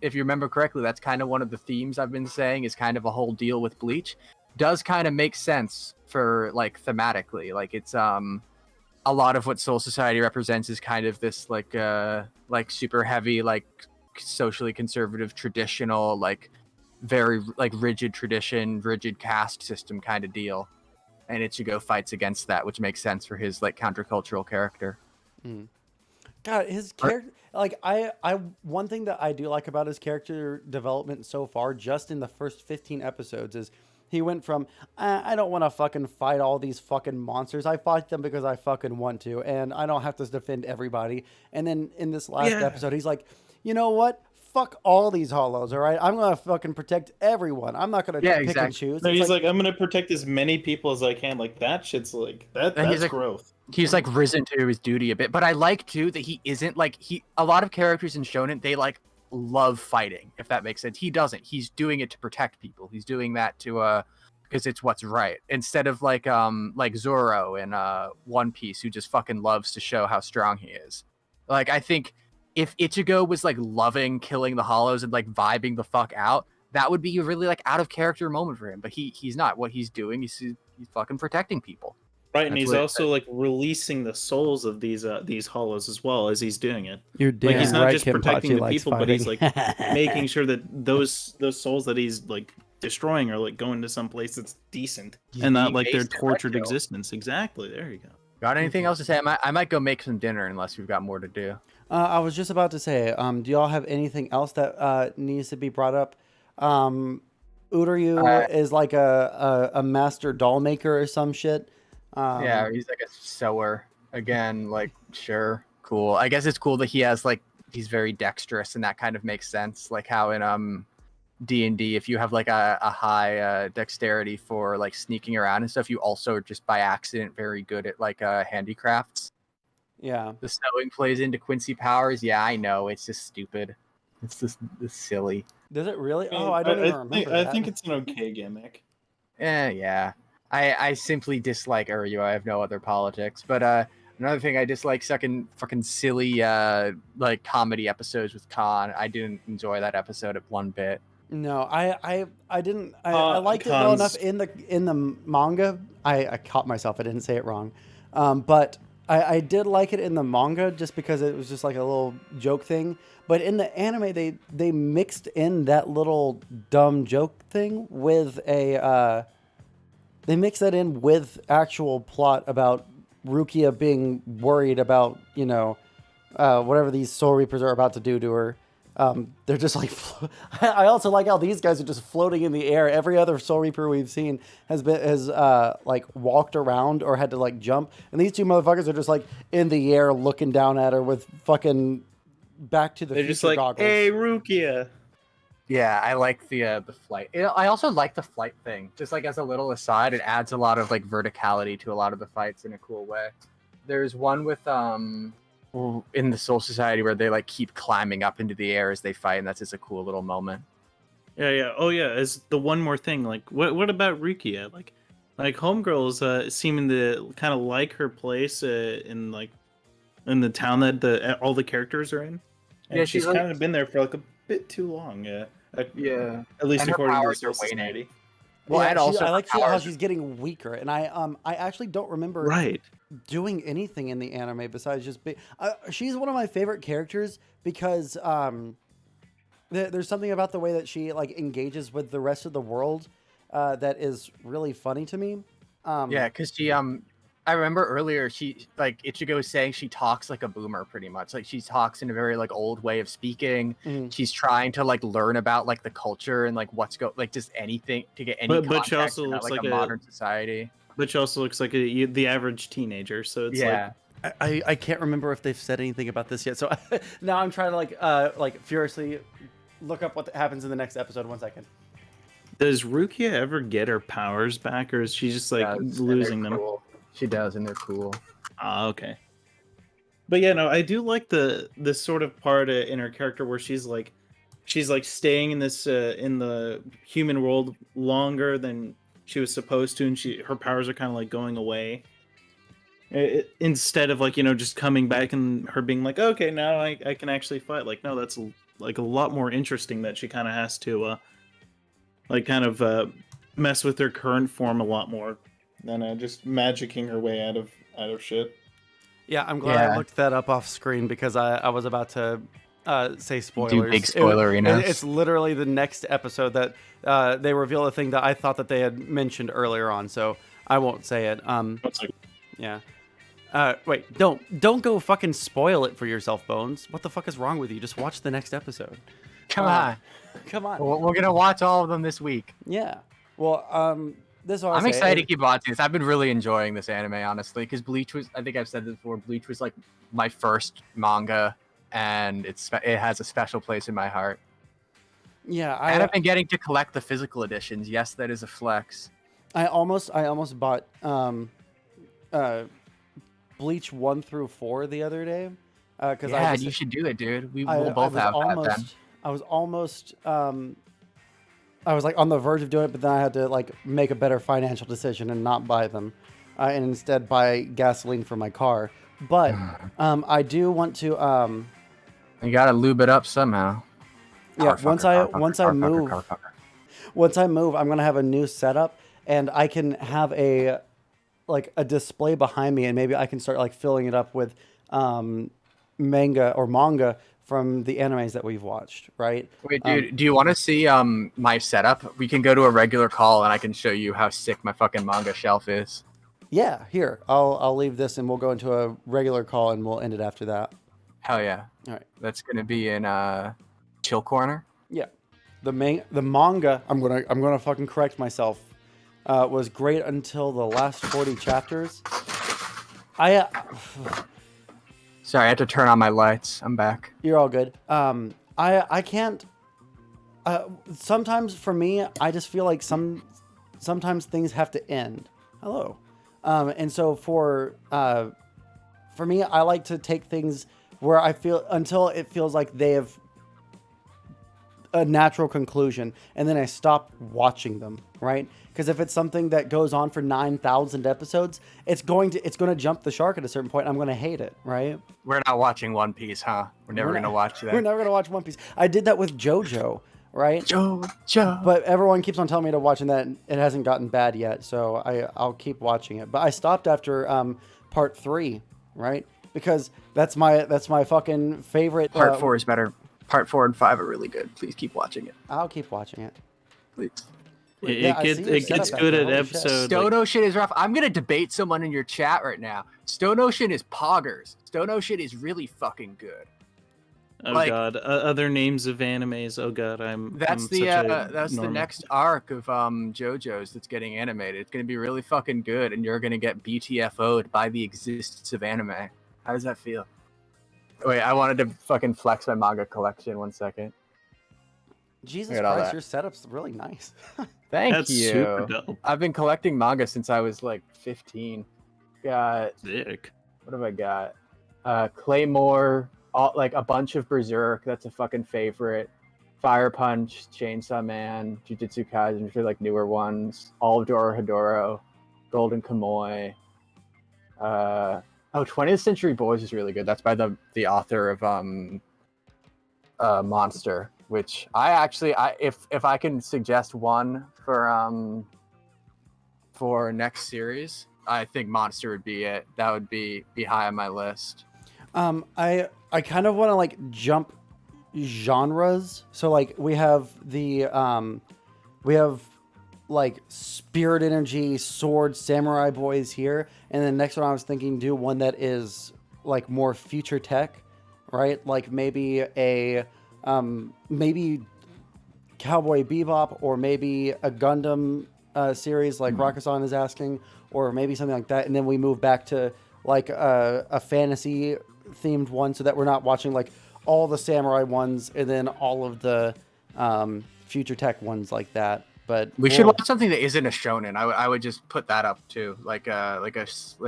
Speaker 2: you remember correctly, that's kind of one of the themes I've been saying is kind of a whole deal with Bleach. Does kind of make sense for like thematically, like it's a lot of what Soul Society represents is kind of this like super heavy, like socially conservative, traditional, like very like rigid tradition, rigid caste system kind of deal. And Ichigo fights against that, which makes sense for his like countercultural character.
Speaker 1: Mm. God, his character, like I one thing that I do like about his character development so far, just in the first 15 episodes, is he went from, I don't want to fucking fight all these fucking monsters. I fight them because I fucking want to, and I don't have to defend everybody. And then in this last episode, he's like, you know what? Fuck all these hollows, all right? I'm going to fucking protect everyone. I'm not going to pick and choose.
Speaker 3: No, he's like, I'm going to protect as many people as I can. Like, that shit's like, that's growth.
Speaker 2: He's like risen to his duty a bit. But I like, too, that he isn't like, a lot of characters in Shonen, they like love fighting, if that makes sense. He doesn't. He's doing it to protect people. He's doing that to because it's what's right, instead of like Zoro in One Piece, who just fucking loves to show how strong he is. Like, I think if Ichigo was like loving killing the hollows and like vibing the fuck out, that would be a really like out of character moment for him. But he's not. What he's doing, he's fucking protecting people.
Speaker 3: Right, and he's also like releasing the souls of these hollows as well as he's doing it.
Speaker 1: You're damn
Speaker 3: like he's not
Speaker 1: right,
Speaker 3: just
Speaker 1: Kenpachi
Speaker 3: protecting the people,
Speaker 1: fighting.
Speaker 3: but he's like making sure that those souls that he's like destroying or like going to some place that's decent
Speaker 2: He's
Speaker 3: and not
Speaker 2: being
Speaker 3: like their
Speaker 2: based in
Speaker 3: tortured
Speaker 2: retro.
Speaker 3: existence. Exactly. There you go.
Speaker 2: Got anything else to say? I might go make some dinner unless we've got more to do.
Speaker 1: I was just about to say, do y'all have anything else that needs to be brought up? Uruyu is like a master doll maker or some shit.
Speaker 2: Yeah, he's like a sewer again. Like, sure, cool. I guess it's cool that he has like he's very dexterous, and that kind of makes sense. Like how in D&D, if you have like a high dexterity for like sneaking around and stuff, you also are just by accident very good at like handicrafts.
Speaker 1: Yeah.
Speaker 2: The sewing plays into Quincy powers. Yeah, I know. It's just stupid. It's silly.
Speaker 1: Does it really? Oh, I don't even remember that.
Speaker 3: I think it's an okay gimmick.
Speaker 2: Yeah. I simply dislike Uruyu. I have no other politics. But another thing, I dislike fucking silly like comedy episodes with Khan. I didn't enjoy that episode one bit.
Speaker 1: No, I didn't. I liked it well enough in the manga. I caught myself. I didn't say it wrong, but I did like it in the manga just because it was just like a little joke thing. But in the anime, they mixed in that little dumb joke thing with a. They mixed that in with actual plot about Rukia being worried about whatever these Soul Reapers are about to do to her. They're just like. I also like how these guys are just floating in the air. Every other Soul Reaper we've seen has like walked around or had to like jump, and these two motherfuckers are just like in the air looking down at her with fucking Back to the
Speaker 3: They're
Speaker 1: Future
Speaker 3: just like,
Speaker 1: goggles.
Speaker 3: hey, Rukia.
Speaker 2: Yeah, I like the flight. I also like the flight thing. Just like as a little aside, it adds a lot of like verticality to a lot of the fights in a cool way. There's one with in the Soul Society where they like keep climbing up into the air as they fight, and that's just a cool little moment.
Speaker 3: Yeah. Oh yeah. As the one more thing, like what about Rukia? Like Homegirl's seeming to kind of like her place in the town that all the characters are in. And
Speaker 2: Yeah,
Speaker 3: she's
Speaker 2: like,
Speaker 3: kind of been there for like a bit too long.
Speaker 2: yeah.
Speaker 3: At least
Speaker 2: And her
Speaker 3: according to the
Speaker 2: powers
Speaker 3: Soul
Speaker 2: are waning.
Speaker 3: Society.
Speaker 2: Well,
Speaker 1: Yeah,
Speaker 2: and also
Speaker 1: I like how
Speaker 2: powers-
Speaker 1: she's getting weaker, and I actually don't remember
Speaker 3: Right.
Speaker 1: doing anything in the anime besides just be. She's one of my favorite characters because there's something about the way that she like engages with the rest of the world that is really funny to me.
Speaker 2: Yeah, because she I remember earlier she like Ichigo was saying she talks like a boomer pretty much. Like she talks in a very like old way of speaking.
Speaker 1: Mhm.
Speaker 2: She's trying to like learn about like the culture and like like just anything to get any
Speaker 3: But she
Speaker 2: context
Speaker 3: also
Speaker 2: about,
Speaker 3: looks
Speaker 2: like
Speaker 3: like
Speaker 2: a modern society.
Speaker 3: But she also looks like the average teenager. So it's
Speaker 2: Yeah.
Speaker 1: I can't remember if they've said anything about this yet. So now I'm trying to like furiously look up what happens in the next episode. 1 second.
Speaker 3: does Rukia ever get her powers back, or is she just like
Speaker 2: Does, and
Speaker 3: losing
Speaker 2: they're
Speaker 3: them?
Speaker 2: cool. She does, and they're cool.
Speaker 3: Ah, okay. But yeah, no, I do like the sort of part in her character where she's like staying in this in the human world longer than she was supposed to, and her powers are kind of like going away. Instead of like just coming back and her being like, okay, now I can actually fight. Like, no, that's like a lot more interesting that she kind of has to mess with her current form a lot more than just magicking her way out of shit.
Speaker 1: Yeah, I'm glad I looked that up off screen because I was about to say spoilers.
Speaker 2: Do big spoileriness.
Speaker 1: It's literally the next episode that they reveal a thing that I thought that they had mentioned earlier on, so I won't say it. Yeah. Wait, don't go fucking spoil it for yourself, Bones. What the fuck is wrong with you? Just watch the next episode.
Speaker 2: Come on.
Speaker 1: Come on.
Speaker 2: We're gonna watch all of them this week.
Speaker 1: Yeah. Well, this is what
Speaker 2: I'm excited to keep watching this. I've been really enjoying this anime, honestly, because Bleach was, I think I've said this before, Bleach was like my first manga, and it has a special place in my heart.
Speaker 1: Yeah,
Speaker 2: And I've been getting to collect the physical editions. Yes, that is a flex.
Speaker 1: I almost bought Bleach 1 through 4 the other day.
Speaker 2: Yeah, you should do it, dude. We'll both have that then.
Speaker 1: I was almost I was like on the verge of doing it, but then I had to like make a better financial decision and not buy them, and instead buy gasoline for my car. But I do want to.
Speaker 2: You gotta lube it up somehow.
Speaker 1: Yeah, once I move, I'm gonna have a new setup, and I can have a display behind me, and maybe I can start like filling it up with manga or manga from the animes that we've watched, right?
Speaker 2: Wait, dude, do you want to see my setup? We can go to a regular call and I can show you how sick my fucking manga shelf is.
Speaker 1: Yeah, here. I'll leave this and we'll go into a regular call and we'll end it after that.
Speaker 2: Hell yeah.
Speaker 1: All right.
Speaker 2: That's gonna be in Chill Corner.
Speaker 1: Yeah. The manga, I'm gonna fucking correct myself. Was great until the last 40 chapters.
Speaker 2: Sorry, I had to turn on my lights. I'm back.
Speaker 1: You're all good. I can't. Sometimes for me, I just feel like sometimes things have to end. Hello. And so for me, I like to take things where I feel until it feels like they have a natural conclusion, and then I stop watching them, right? Because if it's something that goes on for 9,000 episodes, it's going to jump the shark at a certain point. I'm going to hate it, right?
Speaker 2: We're not watching One Piece, huh? We're never going to watch that.
Speaker 1: We're never going to watch One Piece. I did that with JoJo, right?
Speaker 2: JoJo.
Speaker 1: But everyone keeps on telling me to watching that. It hasn't gotten bad yet, so I'll keep watching it. But I stopped after part 3, right? Because that's my fucking favorite.
Speaker 2: Part 4 is better. Part 4 and 5 are really good. Please keep watching it.
Speaker 1: I'll keep watching it.
Speaker 2: Please.
Speaker 3: It gets good at episode.
Speaker 2: Stone Ocean is rough. I'm gonna debate someone in your chat right now. Stone Ocean is poggers. Stone Ocean is really fucking good.
Speaker 3: Oh god, other names of animes. Oh god,
Speaker 2: That's the next arc of JoJo's that's getting animated. It's gonna be really fucking good, and you're gonna get BTFO'd by the existence of anime. How does that feel? Wait, I wanted to fucking flex my manga collection. 1 second.
Speaker 1: Jesus Christ, your setup's really nice.
Speaker 2: Thank you.
Speaker 3: Super dope.
Speaker 2: I've been collecting manga since I was like 15. Got
Speaker 3: sick.
Speaker 2: What have I got? Claymore, like a bunch of Berserk. That's a fucking favorite. Fire Punch, Chainsaw Man, Jujutsu Kaisen, which are like newer ones. All of Dorohedoro, Golden Kamuy. 20th Century Boys is really good. That's by the author of Monster, which I actually if I can suggest one for next series, I think Monster would be it. That would be high on my list.
Speaker 1: I kind of want to like jump genres. So like we have like Spirit Energy, Sword, Samurai Boys here, and then next one I was thinking do one that is like more future tech, right? Like maybe maybe Cowboy Bebop, or maybe a Gundam series like Rakusan is asking, or maybe something like that, and then we move back to like a fantasy themed one, so that we're not watching like all the samurai ones and then all of the future tech ones like that. But
Speaker 2: we should watch something that isn't a shonen. I would just put that up too, like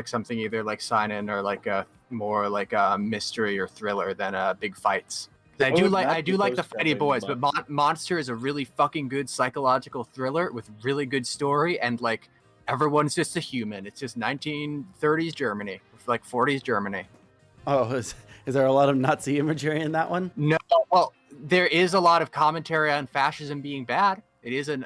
Speaker 2: something either like seinen or like a more like a mystery or thriller than big fights. I do like the Fighty Boys, but Monster is a really fucking good psychological thriller with really good story, and like everyone's just a human. It's just 1930s Germany, like 40s Germany.
Speaker 1: Oh, is there a lot of Nazi imagery in that one?
Speaker 2: No, well, there is a lot of commentary on fascism being bad. It is an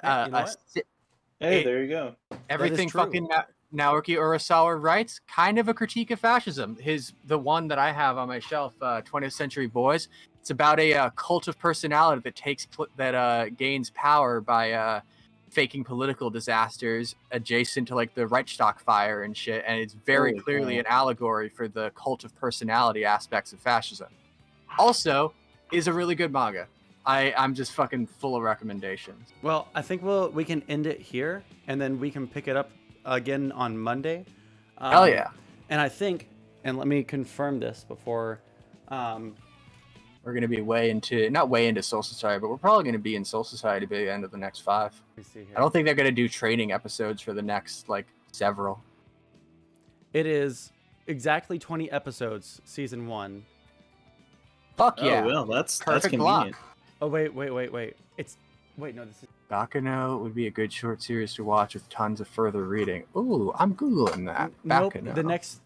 Speaker 4: hey, there you go.
Speaker 2: Everything fucking Naoki Urasawa writes, kind of a critique of fascism. The one that I have on my shelf, 20th Century Boys. It's about a cult of personality that gains power by faking political disasters adjacent to like the Reichstag fire and shit, and it's very clearly an allegory for the cult of personality aspects of fascism. Also, is a really good manga. I'm just fucking full of recommendations.
Speaker 1: Well, I think we can end it here, and then we can pick it up again on Monday.
Speaker 2: Hell yeah.
Speaker 1: And I think, and let me confirm this before...
Speaker 2: we're going to be not way into Soul Society, but we're probably going to be in Soul Society by the end of the next 5. I don't think they're going to do training episodes for the next, like, several.
Speaker 1: It is exactly 20 episodes, season 1.
Speaker 2: Fuck yeah.
Speaker 4: Oh, well, that's
Speaker 2: perfect
Speaker 4: convenient.
Speaker 2: block.
Speaker 1: Oh, wait. No, this is...
Speaker 2: Baccano would be a good short series to watch with tons of further reading. Ooh, I'm Googling that.
Speaker 1: Nope,
Speaker 2: Baccano.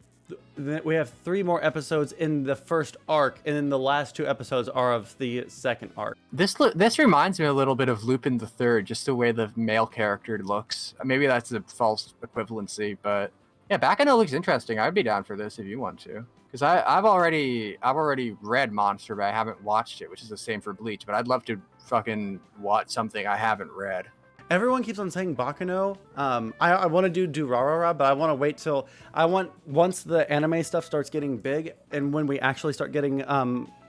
Speaker 1: we have 3 more episodes in the first arc, and then the last 2 episodes are of the second arc.
Speaker 2: This reminds me a little bit of Lupin the Third, just the way the male character looks. Maybe that's a false equivalency, but yeah, Baccano looks interesting. I'd be down for this if you want to. Because I've already read Monster, but I haven't watched it, which is the same for Bleach. But I'd love to fucking watch something I haven't read.
Speaker 1: Everyone keeps on saying Baccano. I want to do Durarara, but I want to wait till once the anime stuff starts getting big, and when we actually start getting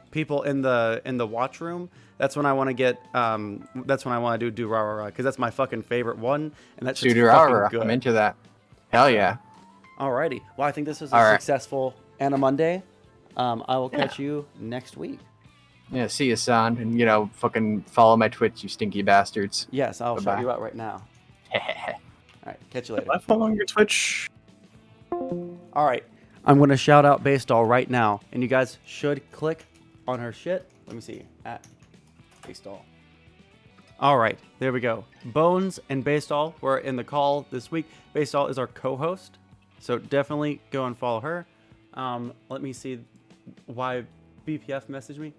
Speaker 1: people in the watch room. That's when I want to get. That's when I want to do Durarara, because that's my fucking favorite one, and that's just fucking good.
Speaker 2: I'm into that. Hell yeah.
Speaker 1: Alrighty. Well, I think this was a successful Animonday. I will catch you next week.
Speaker 2: Yeah, see you, son. And, fucking follow my Twitch, you stinky bastards.
Speaker 1: Yes, I'll
Speaker 2: Bye-bye.
Speaker 1: shout you out right now. All right, catch you later.
Speaker 3: Am I following your Twitch?
Speaker 1: All right, I'm going to shout out Basedoll right now, and you guys should click on her shit. Let me see. At Basedoll. All right, there we go. Bones and Basedoll were in the call this week. Basedoll is our co-host, so definitely go and follow her. Let me see why BPF messaged me.